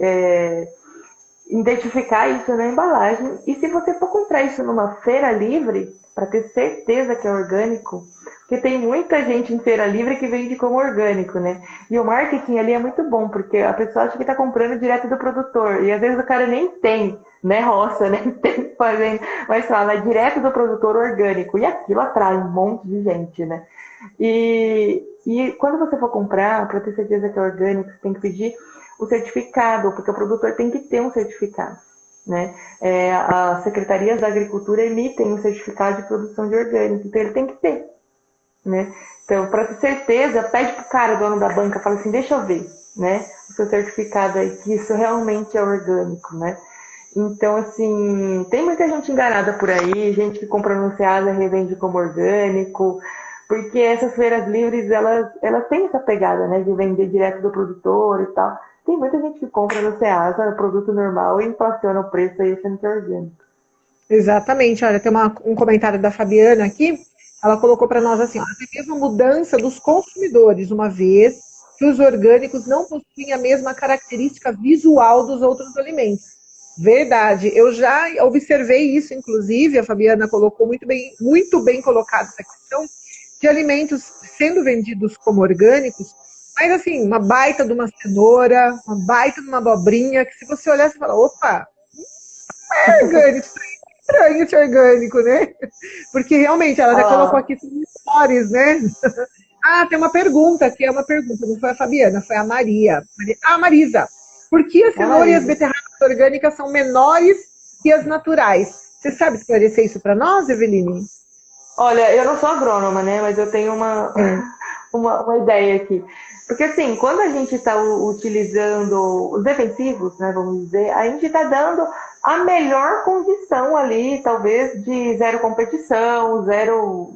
identificar isso na embalagem, e se você for comprar isso numa feira livre, para ter certeza que é orgânico, porque tem muita gente em feira livre que vende como orgânico, né? E o marketing ali é muito bom, porque a pessoa acha que está comprando direto do produtor, e às vezes o cara nem tem, né, roça, nem tem fazenda, mas fala direto do produtor orgânico, e aquilo atrai um monte de gente, né? E quando você for comprar, para ter certeza que é orgânico, você tem que pedir o certificado, porque o produtor tem que ter um certificado, né? As secretarias da agricultura emitem um certificado de produção de orgânico, então ele tem que ter, né? Então, para ter certeza, pede pro cara, dono da banca, fala assim, deixa eu ver, né, o seu certificado aí, que isso realmente é orgânico, né? Então, assim, tem muita gente enganada por aí, gente que compra no Ceasa e revende como orgânico, porque essas feiras livres, elas têm essa pegada, né, de vender direto do produtor e tal. Tem muita gente que compra no Ceasa produto normal e inflaciona o preço aí achando que é orgânico. Exatamente. Olha, tem um comentário da Fabiana aqui, ela colocou para nós assim, até mesmo a mudança dos consumidores, uma vez que os orgânicos não possuem a mesma característica visual dos outros alimentos. Verdade, eu já observei isso, inclusive, a Fabiana colocou muito bem colocado essa questão de alimentos sendo vendidos como orgânicos, mas assim, uma baita de uma cenoura, uma baita de uma abobrinha, que se você olhar, você fala, opa, não é orgânico, isso aí é estranho esse orgânico, né? Porque realmente, ela até colocou aqui stories, né? Tem uma pergunta, que é uma pergunta, não foi a Fabiana, foi a Maria. Marisa, por que a cenoura e as beterrabas orgânicas são menores que as naturais? Você sabe esclarecer isso para nós, Eveline? Olha, eu não sou agrônoma, né? Mas eu tenho uma ideia aqui. Porque assim, quando a gente está utilizando os defensivos, né, vamos dizer, a gente está dando a melhor condição ali, talvez de zero competição, zero,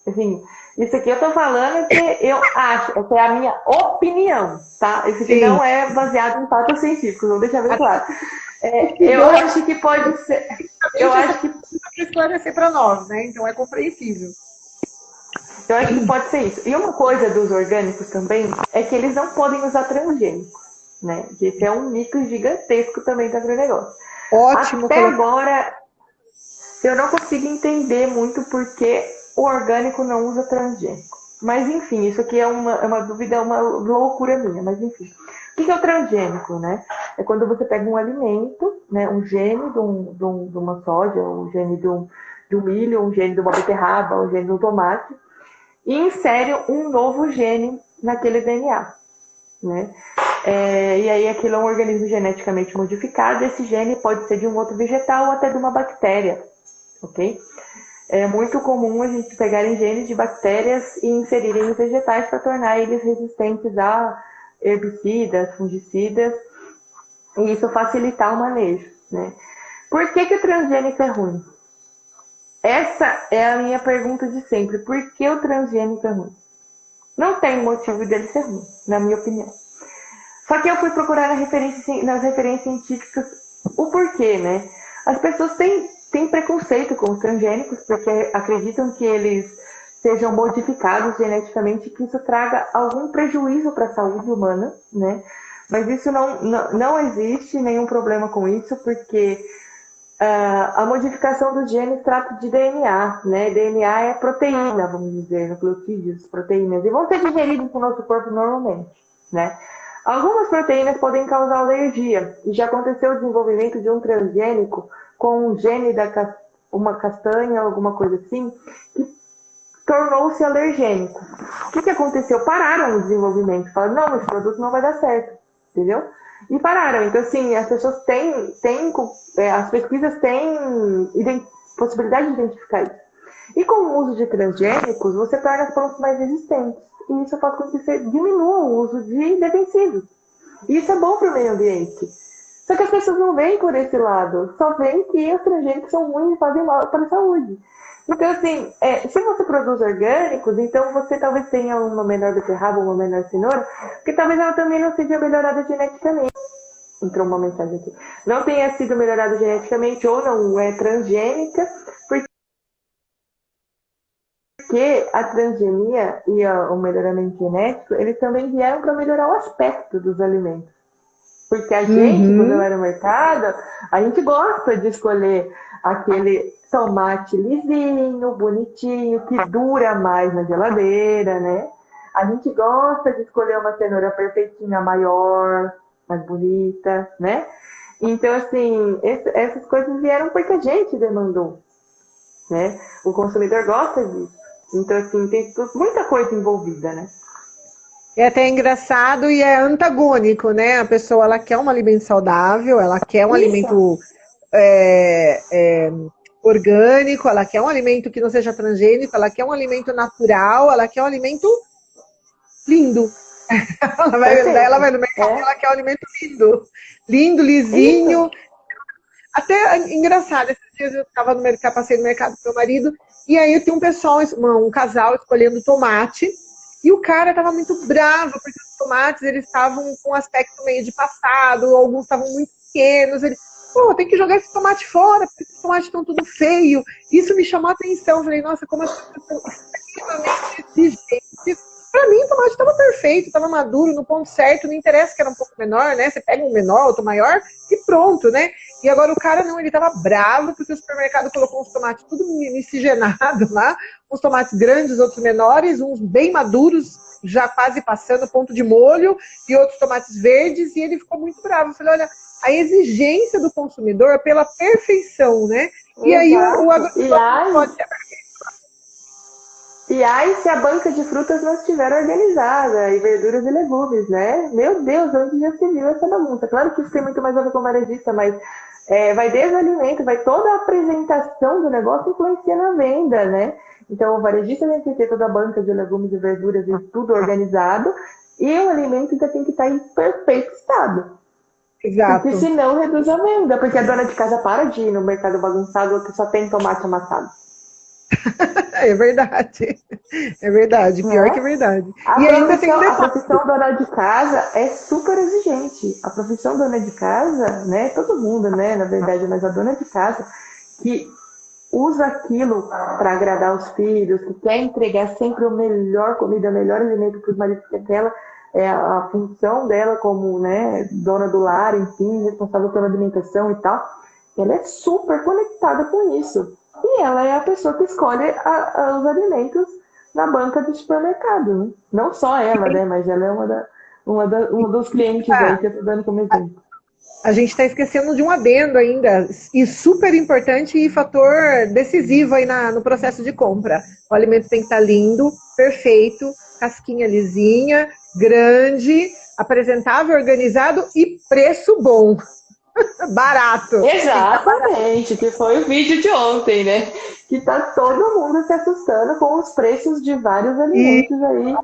enfim, isso aqui eu estou falando que eu acho, essa é a minha opinião, tá? Isso aqui não é baseado em fatos científicos, vou deixar bem claro. Eu acho que pode ser. Eu acho que esclarecer para nós, né? Então é compreensível. Eu acho que pode ser isso. E uma coisa dos orgânicos também é que eles não podem usar transgênicos, né? Que esse é um mito gigantesco também do agronegócio. Ótimo. Até agora, eu não consigo entender muito porque o orgânico não usa transgênico. Mas, enfim, isso aqui é uma dúvida, é uma loucura minha. Mas, enfim. O que é o transgênico, né? É quando você pega um alimento, né? Um gene de uma soja, um gene de um milho, um gene de uma beterraba, um gene de um tomate, e insere um novo gene naquele DNA, né? E aí aquilo é um organismo geneticamente modificado, esse gene pode ser de um outro vegetal ou até de uma bactéria, ok? É muito comum a gente pegarem genes de bactérias e inserirem nos vegetais para tornar eles resistentes a herbicidas, fungicidas, e isso facilitar o manejo, né? Por que o transgênico é ruim? Essa é a minha pergunta de sempre. Por que o transgênico é ruim? Não tem motivo dele ser ruim, na minha opinião. Só que eu fui procurar nas referências científicas o porquê, né? As pessoas têm preconceito com os transgênicos porque acreditam que eles sejam modificados geneticamente, que isso traga algum prejuízo para a saúde humana, né? Mas isso não existe nenhum problema com isso, porque a modificação dos genes trata de DNA, né? DNA é proteína, vamos dizer, nucleotídeos, proteínas, e vão ser digeridos no nosso corpo normalmente, né? Algumas proteínas podem causar alergia, e já aconteceu o desenvolvimento de um transgênico com um gene uma castanha, alguma coisa assim, que tornou-se alergênico. O que aconteceu? Pararam o desenvolvimento, falaram, não, esse produto não vai dar certo, entendeu? E pararam. Então, assim, as pessoas as pesquisas têm possibilidade de identificar isso. E com o uso de transgênicos, você torna as plantas mais resistentes. E isso faz com que você diminua o uso de defensivos. E isso é bom para o meio ambiente. Só que as pessoas não veem por esse lado. Só veem que os transgênicos são ruins e fazem mal para a saúde. Então, assim, se você produz orgânicos, então você talvez tenha uma menor beterraba, uma menor cenoura, porque talvez ela também não seja melhorada geneticamente. Entrou uma mensagem aqui. Não tenha sido melhorada geneticamente ou não é transgênica, porque a transgenia e o melhoramento genético, eles também vieram para melhorar o aspecto dos alimentos. Porque a gente, quando vai no mercado, a gente gosta de escolher aquele tomate lisinho, bonitinho, que dura mais na geladeira, né? A gente gosta de escolher uma cenoura perfeitinha, maior, mais bonita, né? Então, assim, essas coisas vieram porque a gente demandou, né? O consumidor gosta disso. Então, assim, tem muita coisa envolvida, né? É até engraçado e é antagônico, né? A pessoa, ela quer um alimento saudável, ela quer um alimento orgânico, ela quer um alimento que não seja transgênico, ela quer um alimento natural, ela quer um alimento lindo. Ela vai no mercado e ela quer um alimento lindo. Lindo, lisinho. Isso. Até engraçado, esses dias eu estava no mercado, passei no mercado com meu marido, e aí tem um casal escolhendo tomate, e o cara estava muito bravo, porque os tomates eles estavam com um aspecto meio de passado, alguns estavam muito pequenos. Ele, tem que jogar esse tomate fora, porque esses tomates estão tudo feio. Isso me chamou a atenção. Eu falei, nossa, como as pessoas são extremamente exigentes. Para mim, o tomate estava perfeito, estava maduro, no ponto certo, não interessa que era um pouco menor, né? Você pega um menor, outro maior e pronto, né? E agora o cara não, ele estava bravo porque o supermercado colocou uns tomates tudo miscigenados lá, uns tomates grandes, outros menores, uns bem maduros, já quase passando ponto de molho, e outros tomates verdes, e ele ficou muito bravo. Eu falei, olha, a exigência do consumidor é pela perfeição, né? E aí o agronegócio pode ser perfeito. E aí, se a banca de frutas não estiver organizada, e verduras e legumes, né? Meu Deus, onde já se viu essa bagunça? Claro que isso tem muito mais a ver com varejista, mas vai desde o alimento, vai toda a apresentação do negócio influencia na venda, né? Então, o varejista tem que ter toda a banca de legumes e verduras e tudo organizado, e o alimento ainda tem que estar em perfeito estado. Exato. Porque senão reduz a venda, porque a dona de casa para de ir no mercado bagunçado que só tem tomate amassado. É verdade. É verdade. Pior que é verdade. A E ainda tem um a detalhe. profissão dona de casa é super exigente. A profissão dona de casa, né? Todo mundo, né? Na verdade, mas a dona de casa que usa aquilo para agradar os filhos, que quer entregar sempre a melhor comida, o melhor alimento para os maridos, que aquela é a função dela como, né, dona do lar, enfim, responsável pela alimentação e tal. Ela é super conectada com isso. E ela é a pessoa que escolhe os alimentos na banca do supermercado. Né? Não só ela, né? Mas ela é um dos clientes aí que eu estou dando como exemplo. A gente está esquecendo de um adendo ainda, e super importante e fator decisivo aí no processo de compra. O alimento tem que estar lindo, perfeito, casquinha lisinha, grande, apresentável, organizado e preço bom. Barato. Exatamente, que foi o vídeo de ontem, né? Que tá todo mundo se assustando com os preços de vários alimentos aí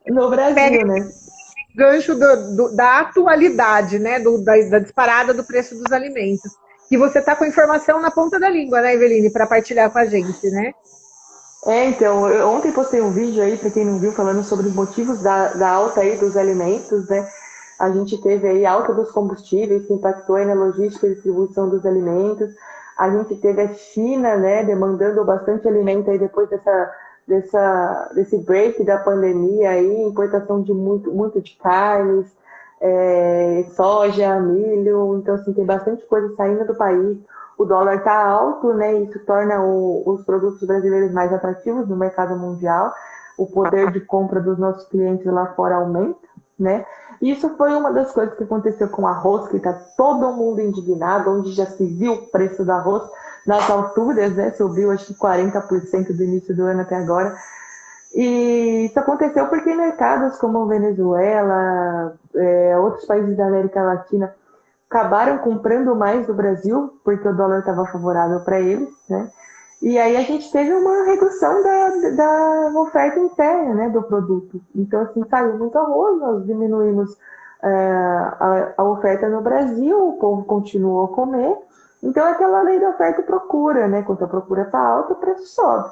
no Brasil, né? Gancho da atualidade, né? Da disparada do preço dos alimentos. E você tá com informação na ponta da língua, né, Eveline, para partilhar com a gente, né? Então, eu ontem postei um vídeo aí, para quem não viu, falando sobre os motivos da alta aí dos alimentos, né? A gente teve aí a alta dos combustíveis, que impactou aí na logística e distribuição dos alimentos. A gente teve a China, né, demandando bastante alimento aí depois desse break da pandemia aí, importação de muito de carnes, soja, milho. Então, assim, tem bastante coisa saindo do país. O dólar está alto, né? Isso torna os produtos brasileiros mais atrativos no mercado mundial. O poder de compra dos nossos clientes lá fora aumenta, né? Isso foi uma das coisas que aconteceu com o arroz, que está todo mundo indignado, onde já se viu o preço do arroz nas alturas, né? Subiu acho que 40% do início do ano até agora. E isso aconteceu porque mercados como Venezuela, outros países da América Latina acabaram comprando mais do Brasil, porque o dólar estava favorável para eles, né? E aí a gente teve uma redução da oferta interna, né, do produto. Então, assim, saiu muito arroz, nós diminuímos a oferta no Brasil, o povo continuou a comer. Então, é aquela lei da oferta e procura, né? Quando a procura está alta, o preço sobe.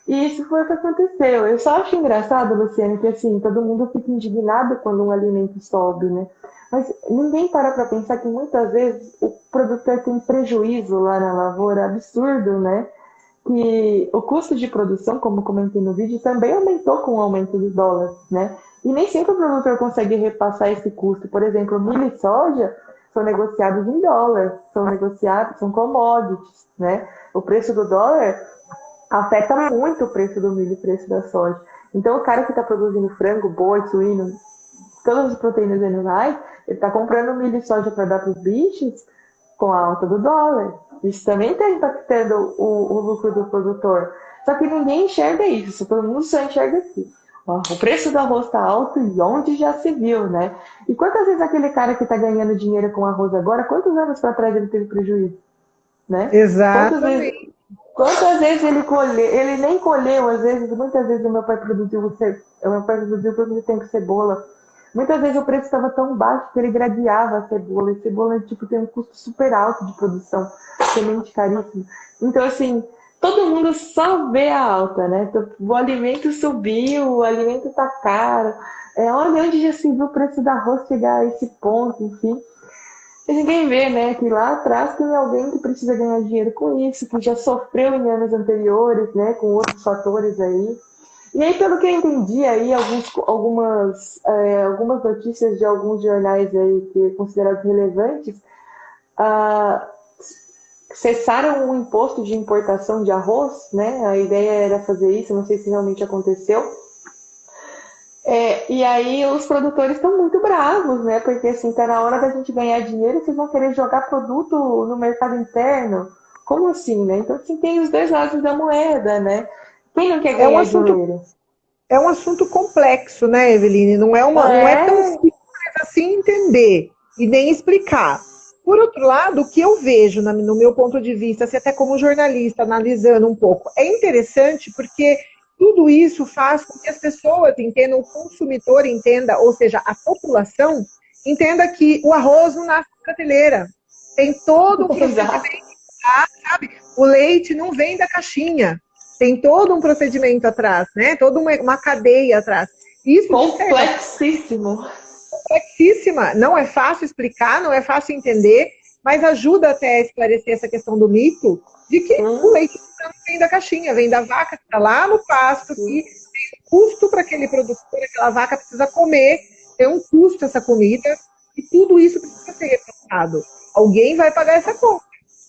E isso foi o que aconteceu. Eu só acho engraçado, Luciane, que assim, todo mundo fica indignado quando um alimento sobe, né? Mas ninguém para pensar que muitas vezes o produtor tem prejuízo lá na lavoura absurdo, né? Que o custo de produção, como comentei no vídeo, também aumentou com o aumento do dólar, né? E nem sempre o produtor consegue repassar esse custo. Por exemplo, milho e soja são negociados em dólar, são commodities, né? O preço do dólar afeta muito o preço do milho e o preço da soja. Então, o cara que está produzindo frango, boi, suíno, todas as proteínas animais, ele está comprando milho e soja para dar para os bichos com a alta do dólar. Isso também está impactando o lucro do produtor. Só que ninguém enxerga isso, todo mundo só enxerga aqui. O preço do arroz está alto e onde já se viu, né? E quantas vezes aquele cara que está ganhando dinheiro com arroz agora, quantos anos para trás ele teve prejuízo? Né? Exatamente. Quantas vezes ele nem colheu, às vezes, muitas vezes o meu pai produziu por muito tempo cebola. Muitas vezes o preço estava tão baixo que ele gradeava a cebola. E cebola, tipo, tem um custo super alto de produção, semente caríssimo. Então, assim, todo mundo só vê a alta, né? O alimento subiu, o alimento tá caro. Olha onde já se viu o preço do arroz chegar a esse ponto, enfim. E ninguém vê, né, que lá atrás tem alguém que precisa ganhar dinheiro com isso, que já sofreu em anos anteriores, né, com outros fatores aí. E aí, pelo que eu entendi, aí, algumas notícias de alguns jornais aí que considerados relevantes cessaram o imposto de importação de arroz, né? A ideia era fazer isso, não sei se realmente aconteceu. E aí os produtores estão muito bravos, né? Porque assim, tá na hora da gente ganhar dinheiro e vocês vão querer jogar produto no mercado interno. Como assim, né? Então, assim, tem os dois lados da moeda, né? Quem não quer ganhar dinheiro? É um assunto complexo, né, Eveline? Não é tão simples assim entender e nem explicar. Por outro lado, o que eu vejo, no meu ponto de vista, assim, até como jornalista, analisando um pouco, é interessante porque tudo isso faz com que as pessoas entendam, o consumidor entenda, ou seja, a população entenda que o arroz não nasce na prateleira. Tem todo um procedimento, sabe? O leite não vem da caixinha. Tem todo um procedimento atrás, né? Toda uma cadeia atrás. Isso complexíssimo. Complexíssima. Não é fácil explicar, não é fácil entender, mas ajuda até a esclarecer essa questão do mito de que o leite não vem da caixinha, vem da vaca que está lá no pasto, que tem um custo para aquele produtor, aquela vaca precisa comer, tem um custo essa comida, e tudo isso precisa ser repassado. Alguém vai pagar essa conta.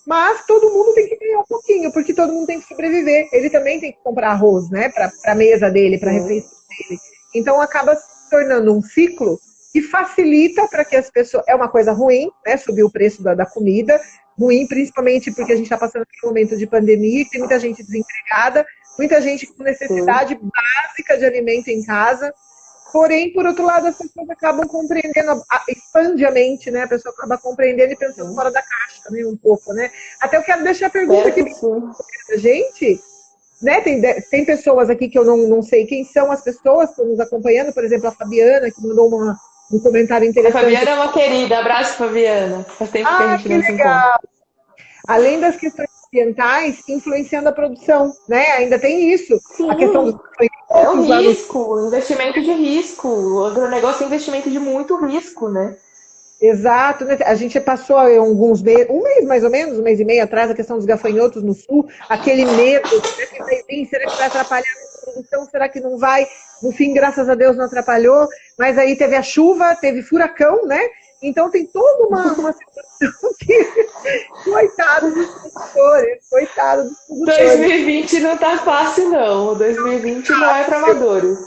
Mas todo mundo tem que ganhar um pouquinho, porque todo mundo tem que sobreviver. Ele também tem que comprar arroz, né, para a mesa dele, para a refeição dele. Então acaba se tornando um ciclo que facilita para que as pessoas... É uma coisa ruim, né, subir o preço da comida, ruim principalmente porque a gente está passando por um momento de pandemia, que tem muita gente desempregada, muita gente com necessidade básica de alimento em casa. Porém, por outro lado, as pessoas acabam compreendendo, expande a mente, né? A pessoa acaba compreendendo e pensando fora da caixa também um pouco, né? Até eu quero deixar a pergunta aqui pra gente, né? Tem pessoas aqui que eu não sei quem são as pessoas que estão nos acompanhando, por exemplo, a Fabiana, que mandou um comentário interessante. A Fabiana é uma querida, abraço, Fabiana. Faz tempo que a gente não se encontra. Além das questões ambientais, influenciando a produção, né? Ainda tem isso. Sim. A questão do... É o risco, investimento de risco. O agronegócio é investimento de muito risco, né? Exato, né? A gente passou alguns meses, um mês mais ou menos, um mês e meio atrás, a questão dos gafanhotos no sul, aquele medo, será que vai vir, será que vai atrapalhar a produção, será que não vai? No fim, graças a Deus, não atrapalhou, mas aí teve a chuva, teve furacão, né? Então tem toda uma situação que, coitado dos produtores. 2020 não tá fácil, não. 2020 não é para amadores.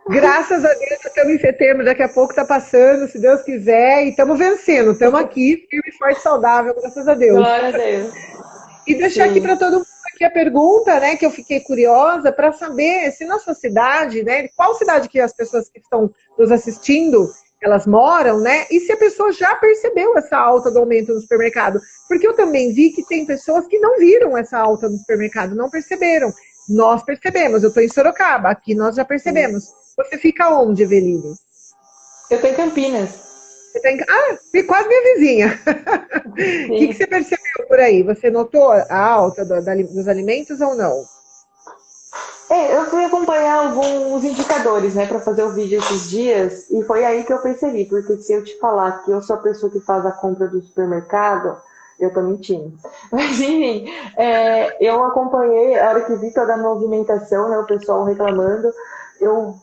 Graças a Deus, estamos em setembro, daqui a pouco está passando, se Deus quiser, e estamos vencendo, estamos aqui, firme, forte, saudável, graças a Deus. Glória a Deus. E deixar aqui para todo mundo aqui a pergunta, né, que eu fiquei curiosa, para saber se na sua cidade, né, qual cidade que as pessoas que estão nos assistindo, elas moram, né, e se a pessoa já percebeu essa alta do aumento no supermercado. Porque eu também vi que tem pessoas que não viram essa alta no supermercado, não perceberam. Nós percebemos, eu estou em Sorocaba, aqui nós já percebemos. Você fica onde, Eveline? Eu estou em Campinas. Você tá quase minha vizinha. O que você percebeu por aí? Você notou a alta dos alimentos ou não? Eu fui acompanhar alguns indicadores, né, para fazer o vídeo esses dias, e foi aí que eu percebi, porque se eu te falar que eu sou a pessoa que faz a compra do supermercado, eu tô mentindo. Mas, enfim, eu acompanhei, a hora que vi toda a movimentação, né, o pessoal reclamando, eu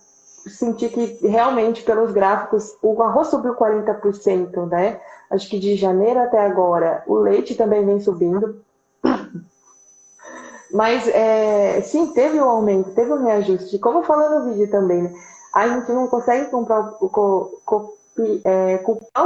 senti que realmente, pelos gráficos, o arroz subiu 40%, né? Acho que de janeiro até agora, o leite também vem subindo. Mas, sim, teve um aumento, teve um reajuste. Como eu falei no vídeo também, né? A gente não consegue culpar o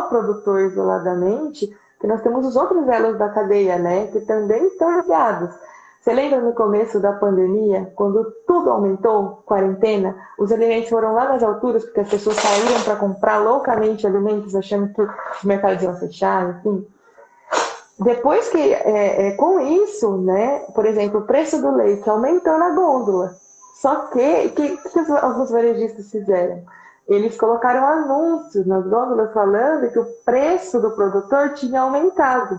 produtor isoladamente, porque nós temos os outros elos da cadeia, né? Que também estão ligados. Você lembra no começo da pandemia, quando tudo aumentou, quarentena, os alimentos foram lá nas alturas, porque as pessoas saíram para comprar loucamente alimentos, achando que os mercados iam fechar, enfim. Depois que, com isso, né, por exemplo, o preço do leite aumentou na gôndola. Só que alguns varejistas fizeram? Eles colocaram anúncios nas gôndolas falando que o preço do produtor tinha aumentado.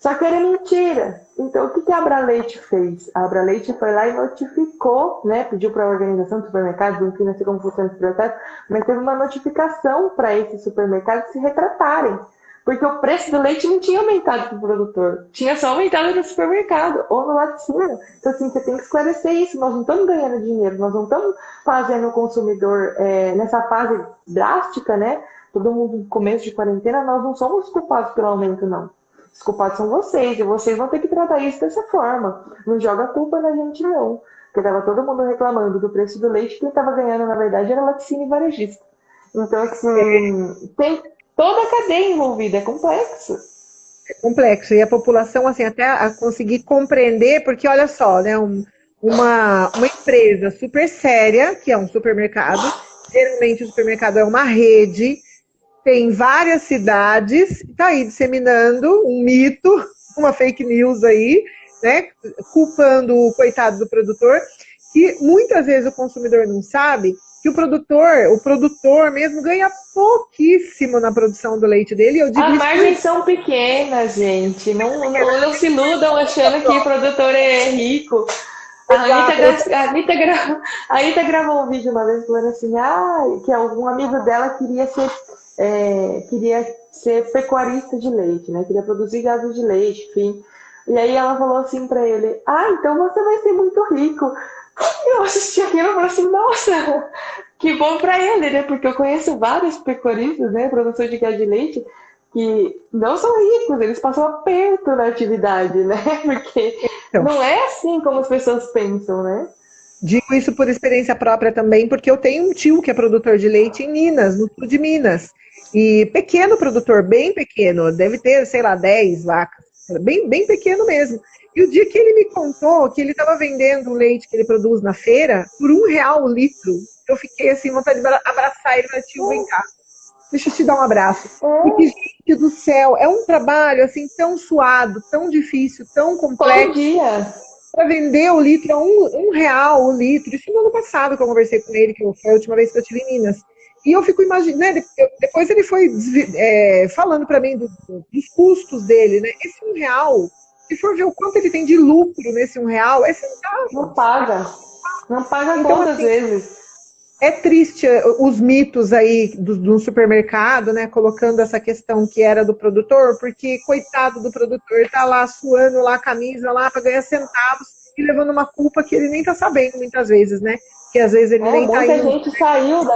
Só que era mentira. Então, o que a Abraleite fez? A Abraleite foi lá e notificou, né, pediu para a organização de supermercados, enfim, não sei como funciona esse processo, mas teve uma notificação para esses supermercados se retratarem. Porque o preço do leite não tinha aumentado para o produtor, tinha só aumentado no supermercado ou no laticínio. Então, assim, você tem que esclarecer isso. Nós não estamos ganhando dinheiro, nós não estamos fazendo o consumidor nessa fase drástica, né? Todo mundo no começo de quarentena, nós não somos culpados pelo aumento, não. Os culpados são vocês, e vocês vão ter que tratar isso dessa forma. Não joga a culpa na gente, não. Porque estava todo mundo reclamando do preço do leite, quem estava ganhando, na verdade, era laticínio e varejista. Então, assim, tem toda a cadeia envolvida, é complexo. É complexo, e a população, assim, até a conseguir compreender, porque, olha só, né, uma empresa super séria, que é um supermercado, geralmente o supermercado é uma rede, tem várias cidades, está aí disseminando um mito, uma fake news aí, né, culpando o coitado do produtor, que muitas vezes o consumidor não sabe que o produtor mesmo ganha pouquíssimo na produção do leite dele. Eu digo As isso margens são pequenas, gente. Não se iludam achando que o produtor é rico. A Anitta gravou um vídeo uma vez falando assim, que algum amigo dela queria ser pecuarista de leite, né? Queria produzir gado de leite, enfim. E aí ela falou assim pra ele, então você vai ser muito rico. Eu assisti aquilo e falei assim, nossa, que bom pra ele, né? Porque eu conheço vários pecuaristas, né? Produtores de gado de leite, que não são ricos, eles passam aperto na atividade, né? Porque não é assim como as pessoas pensam, né? Digo isso por experiência própria também, porque eu tenho um tio que é produtor de leite em Minas, no sul de Minas. E pequeno produtor, bem pequeno, deve ter, sei lá, 10 vacas, bem, bem pequeno mesmo. E o dia que ele me contou que ele estava vendendo o leite que ele produz na feira por R$ 1 o litro, eu fiquei assim, vontade de abraçar ele e falar, tio, vem cá, deixa eu te dar um abraço. Porque, gente do céu, é um trabalho assim tão suado, tão difícil, tão complexo. Bom dia! Para vender o litro a R$ 1 o litro. Isso no ano passado que eu conversei com ele, que foi a última vez que eu estive em Minas. E eu fico imaginando, né, depois ele foi falando para mim dos custos dele, né? Esse R$ 1, se for ver o quanto ele tem de lucro nesse R$ 1, é centavo. Não paga. Não paga então, todas as assim, vezes. É triste os mitos aí do supermercado, né, colocando essa questão que era do produtor, porque coitado do produtor, tá lá suando lá a camisa lá para ganhar centavos e levando uma culpa que ele nem tá sabendo muitas vezes, né? Que às vezes ele nem tá indo.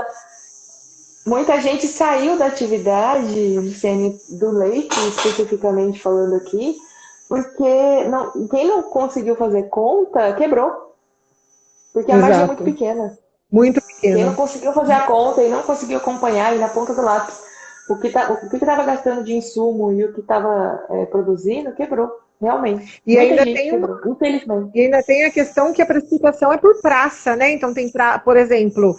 Muita gente saiu da atividade, Luciane, do leite, especificamente falando aqui, porque quem não conseguiu fazer conta, quebrou. Porque a margem é muito pequena. Muito pequena. Quem não conseguiu fazer a conta e não conseguiu acompanhar e na ponta do lápis o que estava gastando de insumo e o que estava produzindo, quebrou. Realmente. E ainda tem infelizmente. E ainda tem a questão que a precificação é por praça, né? Então tem, por exemplo,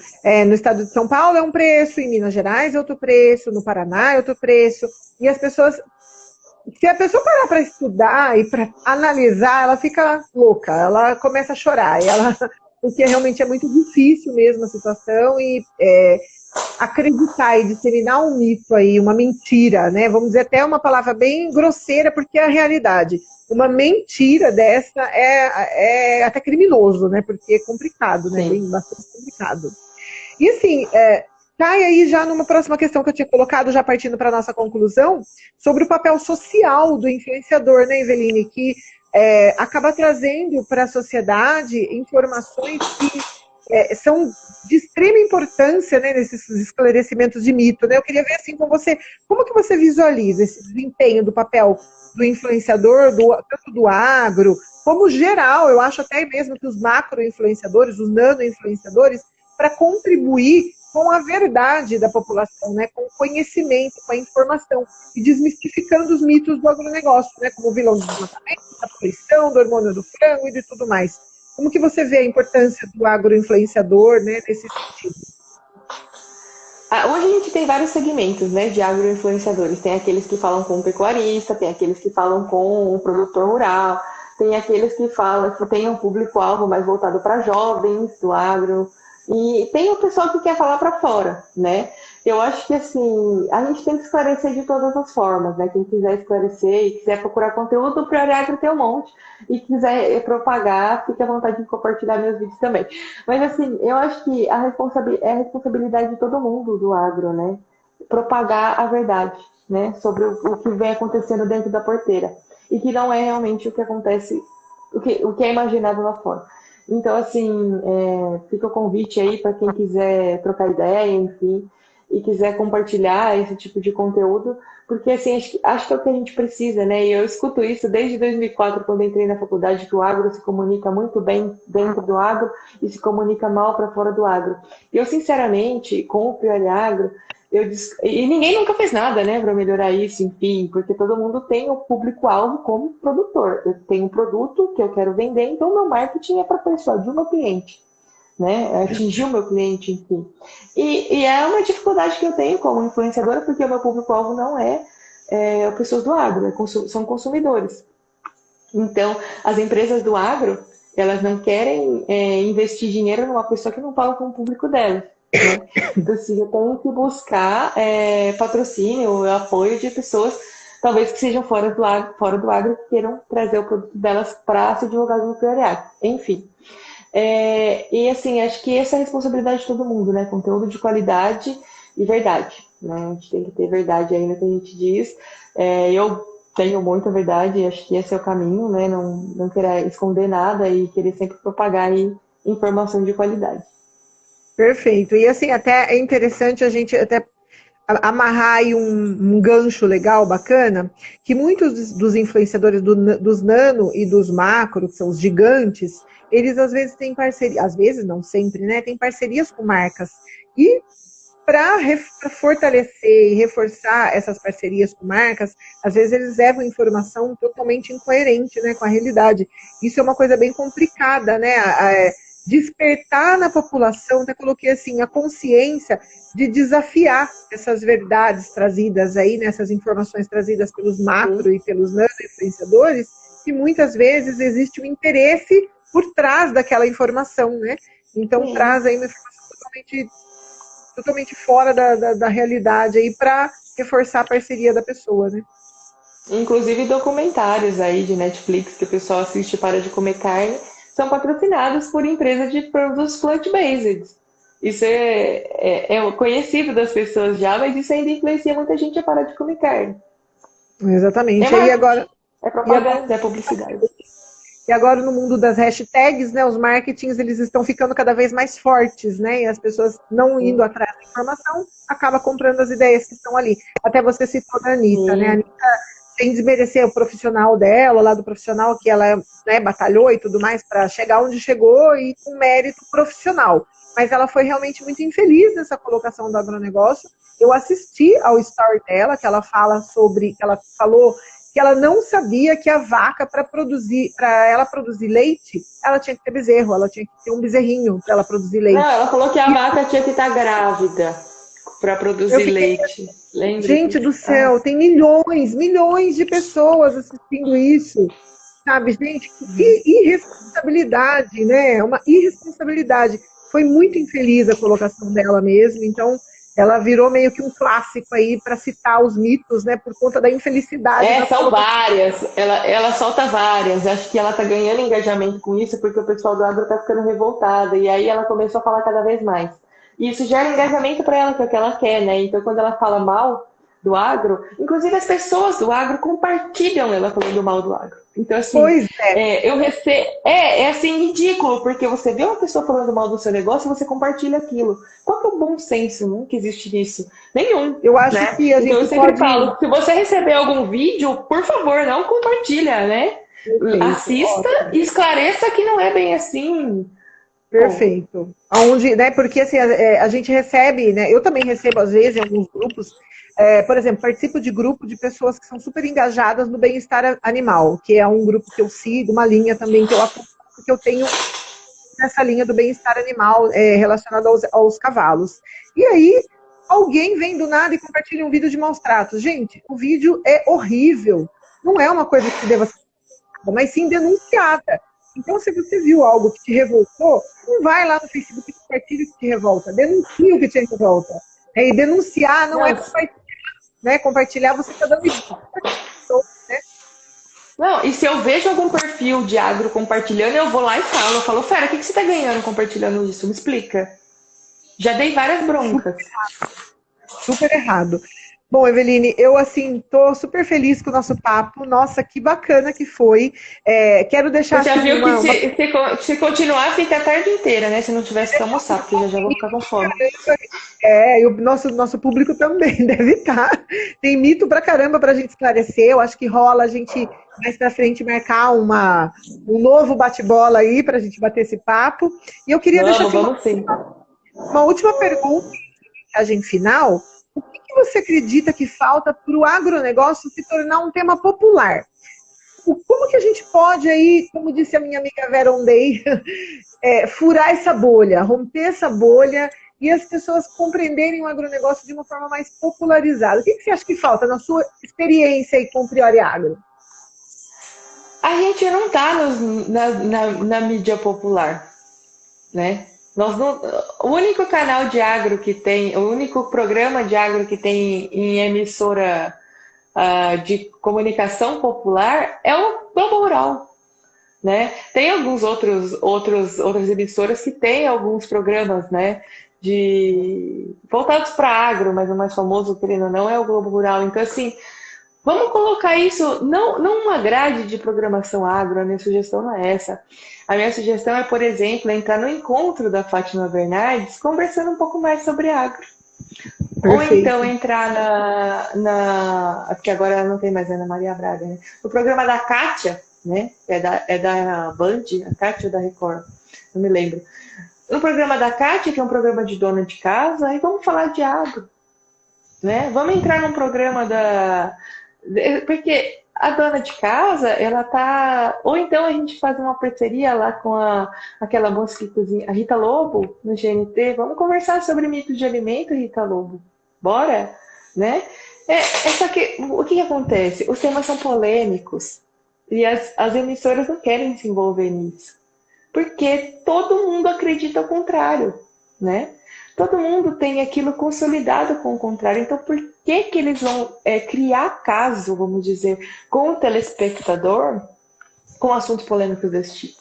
no estado de São Paulo é um preço, em Minas Gerais é outro preço, no Paraná é outro preço. E as pessoas, se a pessoa parar para estudar e para analisar, ela fica louca, ela começa a chorar, porque realmente é muito difícil mesmo a situação e acreditar e disseminar um mito aí, uma mentira, né? Vamos dizer até uma palavra bem grosseira, porque é a realidade. Uma mentira dessa é até criminoso, né? Porque é complicado, né? Bem, bastante complicado. E assim, cai aí já numa próxima questão que eu tinha colocado, já partindo para a nossa conclusão, sobre o papel social do influenciador, né, Eveline? Que acaba trazendo para a sociedade informações que são de extrema importância, né, nesses esclarecimentos de mito, né? Eu queria ver assim com você, como que você visualiza esse desempenho do papel do influenciador, tanto do agro, como geral, eu acho até mesmo que os macro-influenciadores, os nano-influenciadores, para contribuir com a verdade da população, né, com o conhecimento, com a informação, e desmistificando os mitos do agronegócio, né, como o vilão do desmatamento, da poluição, do hormônio do frango e de tudo mais. Como que você vê a importância do agroinfluenciador, né, nesse sentido? Hoje a gente tem vários segmentos, né, de agroinfluenciadores. Tem aqueles que falam com o pecuarista, tem aqueles que falam com o produtor rural, tem aqueles que falam que tem um público-alvo mais voltado para jovens do agro, e tem o pessoal que quer falar para fora, né? Eu acho que, assim, a gente tem que esclarecer de todas as formas, né? Quem quiser esclarecer e quiser procurar conteúdo, o Prioagro tem um monte. E quiser propagar, fique à vontade de compartilhar meus vídeos também. Mas, assim, eu acho que é a responsabilidade de todo mundo do agro, né? Propagar a verdade, né? Sobre o que vem acontecendo dentro da porteira. E que não é realmente o que acontece, o que é imaginado lá fora. Então, assim, fica o convite aí para quem quiser trocar ideia, enfim, e quiser compartilhar esse tipo de conteúdo, porque, assim, acho que é o que a gente precisa, né? E eu escuto isso desde 2004, quando entrei na faculdade, que o agro se comunica muito bem dentro do agro e se comunica mal para fora do agro. E eu, sinceramente, com o Prioagro, e ninguém nunca fez nada, né, para melhorar isso, enfim, porque todo mundo tem o público-alvo como produtor. Eu tenho um produto que eu quero vender, então meu marketing é para persuadir o meu cliente. né? Atingir o meu cliente, enfim. E é uma dificuldade que eu tenho como influenciadora, porque o meu público-alvo não é pessoas do agro, são consumidores. Então, as empresas do agro, elas não querem investir dinheiro numa pessoa que não fala com o público delas. Né? Então, assim, eu tenho que buscar patrocínio, apoio de pessoas, talvez que sejam fora do agro, que queiram trazer o produto delas para ser divulgado no prioridade. Enfim. E assim, acho que essa é a responsabilidade de todo mundo, né? Conteúdo de qualidade e verdade. Né? A gente tem que ter verdade aí no que a gente diz. Eu tenho muita verdade, acho que esse é o caminho, né? Não querer esconder nada e querer sempre propagar aí informação de qualidade. Perfeito. E assim, até é interessante a gente até amarrar aí um gancho legal, bacana, que muitos dos influenciadores dos nano e dos macro, que são os gigantes, eles às vezes têm parceria, às vezes, não sempre, né? Tem parcerias com marcas. E para fortalecer e reforçar essas parcerias com marcas, às vezes eles levam informação totalmente incoerente, né, com a realidade. Isso é uma coisa bem complicada, né? Despertar na população, até coloquei assim, a consciência de desafiar essas verdades trazidas aí, nessas informações trazidas pelos macro e pelos nano-influenciadores, que muitas vezes existe um interesse por trás daquela informação, né? Então traz aí uma informação totalmente fora da realidade aí para reforçar a parceria da pessoa, né? Inclusive documentários aí de Netflix que o pessoal assiste Para de Comer Carne são patrocinados por empresas de produtos plant-based. Isso é conhecido das pessoas já, mas isso ainda influencia muita gente a parar de comer carne. Exatamente. E agora, é propaganda, é publicidade. E agora no mundo das hashtags, né, os marketings eles estão ficando cada vez mais fortes, né? E as pessoas não indo atrás da informação, acaba comprando as ideias que estão ali. Até você citou a Anitta, né? A Anitta, sem desmerecer o profissional dela, lá do profissional que ela, né, batalhou e tudo mais para chegar onde chegou e com mérito profissional. Mas ela foi realmente muito infeliz nessa colocação do agronegócio. Eu assisti ao story dela, que ela falou que ela não sabia que a vaca, para ela produzir leite, ela tinha que ter bezerro, ela tinha que ter um bezerrinho para ela produzir leite. Não, ela falou que a vaca tinha que estar grávida para produzir leite. Lembra? Gente do céu, tem milhões de pessoas assistindo isso. Sabe, gente, que irresponsabilidade, né? Uma irresponsabilidade. Foi muito infeliz a colocação dela mesmo, então ela virou meio que um clássico aí para citar os mitos, né? Por conta da infelicidade. São várias. Ela solta várias. Acho que ela tá ganhando engajamento com isso porque o pessoal do agro tá ficando revoltado. E aí ela começou a falar cada vez mais. E isso gera engajamento para ela, que é o que ela quer, né? Então quando ela fala mal do agro, inclusive as pessoas do agro compartilham ela falando mal do agro. Então, assim, eu recebo. Assim, ridículo, porque você vê uma pessoa falando mal do seu negócio e você compartilha aquilo. Qual que é o bom senso, né, que existe nisso? Nenhum. Eu acho que a gente eu sempre falo, se você receber algum vídeo, por favor, não compartilha, né? Assista e esclareça que não é bem assim. Perfeito. Onde, né, porque assim, a gente recebe, né? Eu também recebo, às vezes, em alguns grupos. Por exemplo, participo de grupo de pessoas que são super engajadas no bem-estar animal, que é um grupo que eu sigo, uma linha também que eu tenho nessa linha do bem-estar animal relacionado aos cavalos. E aí, alguém vem do nada e compartilha um vídeo de maus tratos. Gente, o vídeo é horrível. Não é uma coisa que deva ser, mas sim denunciada. Então, se você viu algo que te revoltou, não vai lá no Facebook e compartilha o que te revolta. Denuncia o que te revolta. E denunciar não é compartilhar. Né? Compartilhar, você está dando isso. Né? Não, e se eu vejo algum perfil de agro compartilhando, eu vou lá e falo. Eu falo, Fera, o que você está ganhando compartilhando isso? Me explica. Já dei várias broncas. Super errado. Bom, Eveline, eu assim tô super feliz com o nosso papo. Nossa, que bacana que foi. Quero deixar. Você já viu que se continuar, fica a tarde inteira, né? Se não tivesse que almoçar, porque já vou ficar com fome. E o nosso público também deve estar. Tem mito pra caramba pra gente esclarecer. Eu acho que rola a gente mais pra frente marcar um novo bate-bola aí pra gente bater esse papo. E eu queria deixar uma última pergunta, a gente final. O que você acredita que falta para o agronegócio se tornar um tema popular? como que a gente pode aí, como disse a minha amiga Vera Ondei, furar essa bolha, romper essa bolha e as pessoas compreenderem o agronegócio de uma forma mais popularizada? O que você acha que falta na sua experiência aí com o Priori Agro? A gente não está na mídia popular, né? O único canal de agro que tem, o único programa de agro que tem em emissora de comunicação popular é o Globo Rural, né? Tem alguns outras emissoras que têm alguns programas, né, voltados para agro, mas o mais famoso, querendo ou não, é o Globo Rural. Então, assim, vamos colocar isso não uma grade de programação agro. A minha sugestão não é essa. A minha sugestão é, por exemplo, entrar no encontro da Fátima Bernardes conversando um pouco mais sobre agro. Perfeito. Ou então entrar porque agora não tem mais Ana Maria Braga, né? No programa da Kátia, né? É da Band, a Kátia ou da Record? Não me lembro. No programa da Kátia, que é um programa de dona de casa, aí vamos falar de agro, né? Vamos entrar num programa porque a dona de casa, ela tá... Ou então a gente faz uma parceria lá com aquela moça que cozinha, a Rita Lobo, no GNT. Vamos conversar sobre mitos de alimento, Rita Lobo. Bora? Né? Só que, o que acontece? Os temas são polêmicos e as emissoras não querem se envolver nisso. Porque todo mundo acredita ao contrário, né? Todo mundo tem aquilo consolidado com o contrário. Então, por que eles vão criar caso, vamos dizer, com o telespectador com assuntos polêmicos desse tipo?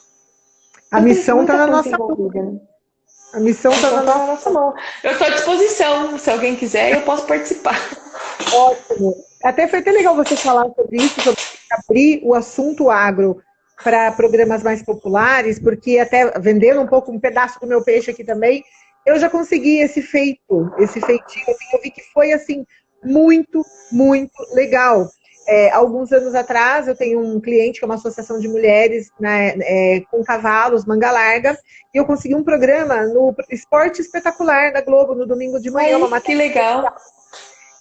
A missão está na nossa mão. Né? A missão está na nossa mão. Eu estou à disposição. Se alguém quiser, eu posso participar. Ótimo. Foi até legal você falar sobre isso, sobre abrir o assunto agro para programas mais populares, porque até vendendo um pouco, um pedaço do meu peixe aqui também, eu já consegui esse feitio, assim, eu vi que foi, assim, muito, muito legal. Alguns anos atrás, eu tenho um cliente que é uma associação de mulheres, né, com cavalos, manga larga, e eu consegui um programa no Esporte Espetacular da Globo, no domingo de manhã. Que legal!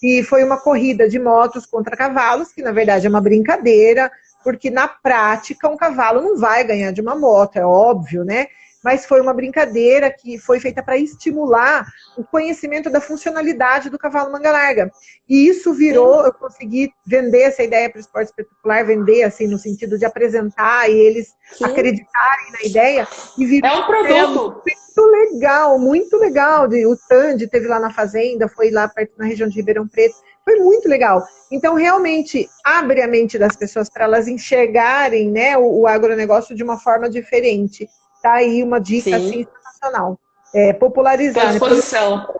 E foi uma corrida de motos contra cavalos, que na verdade é uma brincadeira, porque na prática um cavalo não vai ganhar de uma moto, é óbvio, né? Mas foi uma brincadeira que foi feita para estimular o conhecimento da funcionalidade do cavalo manga larga. E isso virou, eu consegui vender essa ideia para o esporte espetacular, vender assim no sentido de apresentar e eles acreditarem na ideia. E virou um produto muito legal. O Tandy teve lá na fazenda, foi lá perto na região de Ribeirão Preto. Foi muito legal. Então, realmente, abre a mente das pessoas para elas enxergarem, né, o agronegócio de uma forma diferente. Tá aí uma dica assim, sensacional. Popularizar. Estou à disposição.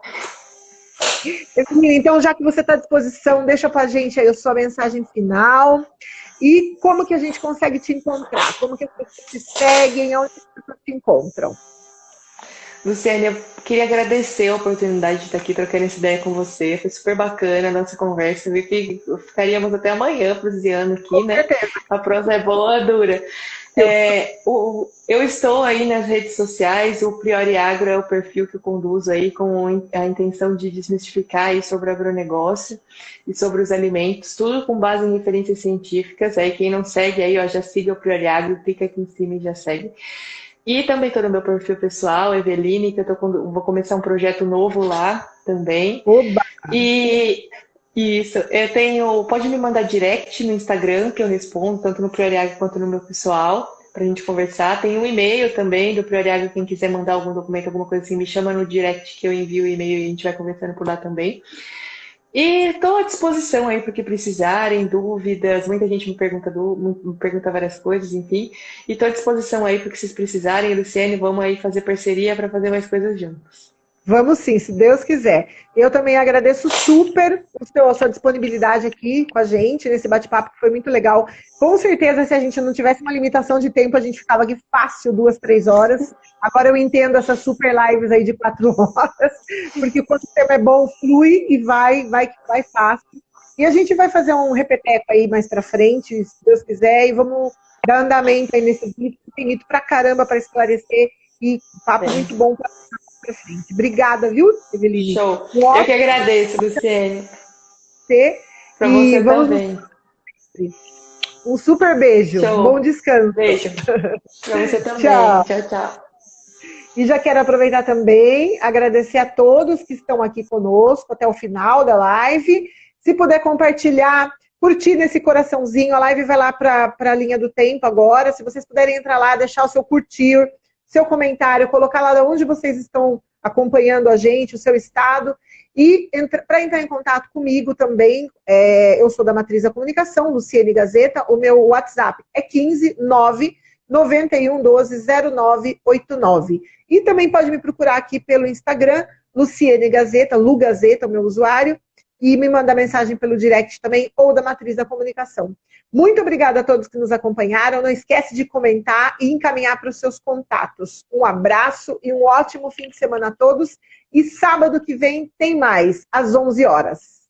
Então, já que você está à disposição, deixa para a gente aí a sua mensagem final. E como que a gente consegue te encontrar? Como que as pessoas te seguem? Onde as pessoas te encontram? Luciane, eu queria agradecer a oportunidade de estar aqui trocando essa ideia com você. Foi super bacana a nossa conversa. Vi que ficaríamos até amanhã proseando aqui, com né? Certeza. A prosa é boa, dura. Eu estou aí nas redes sociais. O Priori Agro é o perfil que eu conduzo aí com a intenção de desmistificar aí sobre o agronegócio e sobre os alimentos, tudo com base em referências científicas. Aí quem não segue aí, ó, já siga o Priori Agro, clica aqui em cima e já segue. E também estou no meu perfil pessoal, Eveline, que vou começar um projeto novo lá também. Oba! E isso, pode me mandar direct no Instagram, que eu respondo, tanto no Prioriagro quanto no meu pessoal, para a gente conversar. Tem um e-mail também do Prioriagro, quem quiser mandar algum documento, alguma coisa assim, me chama no direct que eu envio o e-mail e a gente vai conversando por lá também. E estou à disposição aí para o que precisarem, dúvidas, muita gente me pergunta várias coisas, enfim. E estou à disposição aí para o que vocês precisarem. Luciane, vamos aí fazer parceria para fazer mais coisas juntos. Vamos sim, se Deus quiser. Eu também agradeço super a sua disponibilidade aqui com a gente, nesse bate-papo que foi muito legal. Com certeza, se a gente não tivesse uma limitação de tempo, a gente ficava aqui fácil 2, 3 horas. Agora eu entendo essas super lives aí de 4 horas, porque quando o tema é bom, flui e vai fácil. E a gente vai fazer um repeteco aí mais pra frente, se Deus quiser, e vamos dar andamento aí nesse vídeo infinito pra caramba para esclarecer, e papo muito bom pra frente. Obrigada, viu, Eveline? Show. Eu que agradeço, Luciane. Para você também. Um super beijo. Show. Bom descanso. Beijo. Para você também. Tchau. Tchau, tchau. E já quero aproveitar também, agradecer a todos que estão aqui conosco até o final da live. Se puder compartilhar, curtir nesse coraçãozinho, a live vai lá para a linha do tempo agora. Se vocês puderem entrar lá, deixar o seu curtir, seu comentário, colocar lá de onde vocês estão acompanhando a gente, o seu estado. E para entrar em contato comigo também, eu sou da Matriz da Comunicação, Luciene Gazeta, o meu WhatsApp é 15 9 91 12 0989. E também pode me procurar aqui pelo Instagram, Luciene Gazeta, Lu Gazeta, o meu usuário, e me mandar mensagem pelo direct também, ou da Matriz da Comunicação. Muito obrigada a todos que nos acompanharam. Não esquece de comentar e encaminhar para os seus contatos. Um abraço e um ótimo fim de semana a todos. E sábado que vem tem mais, às 11 horas.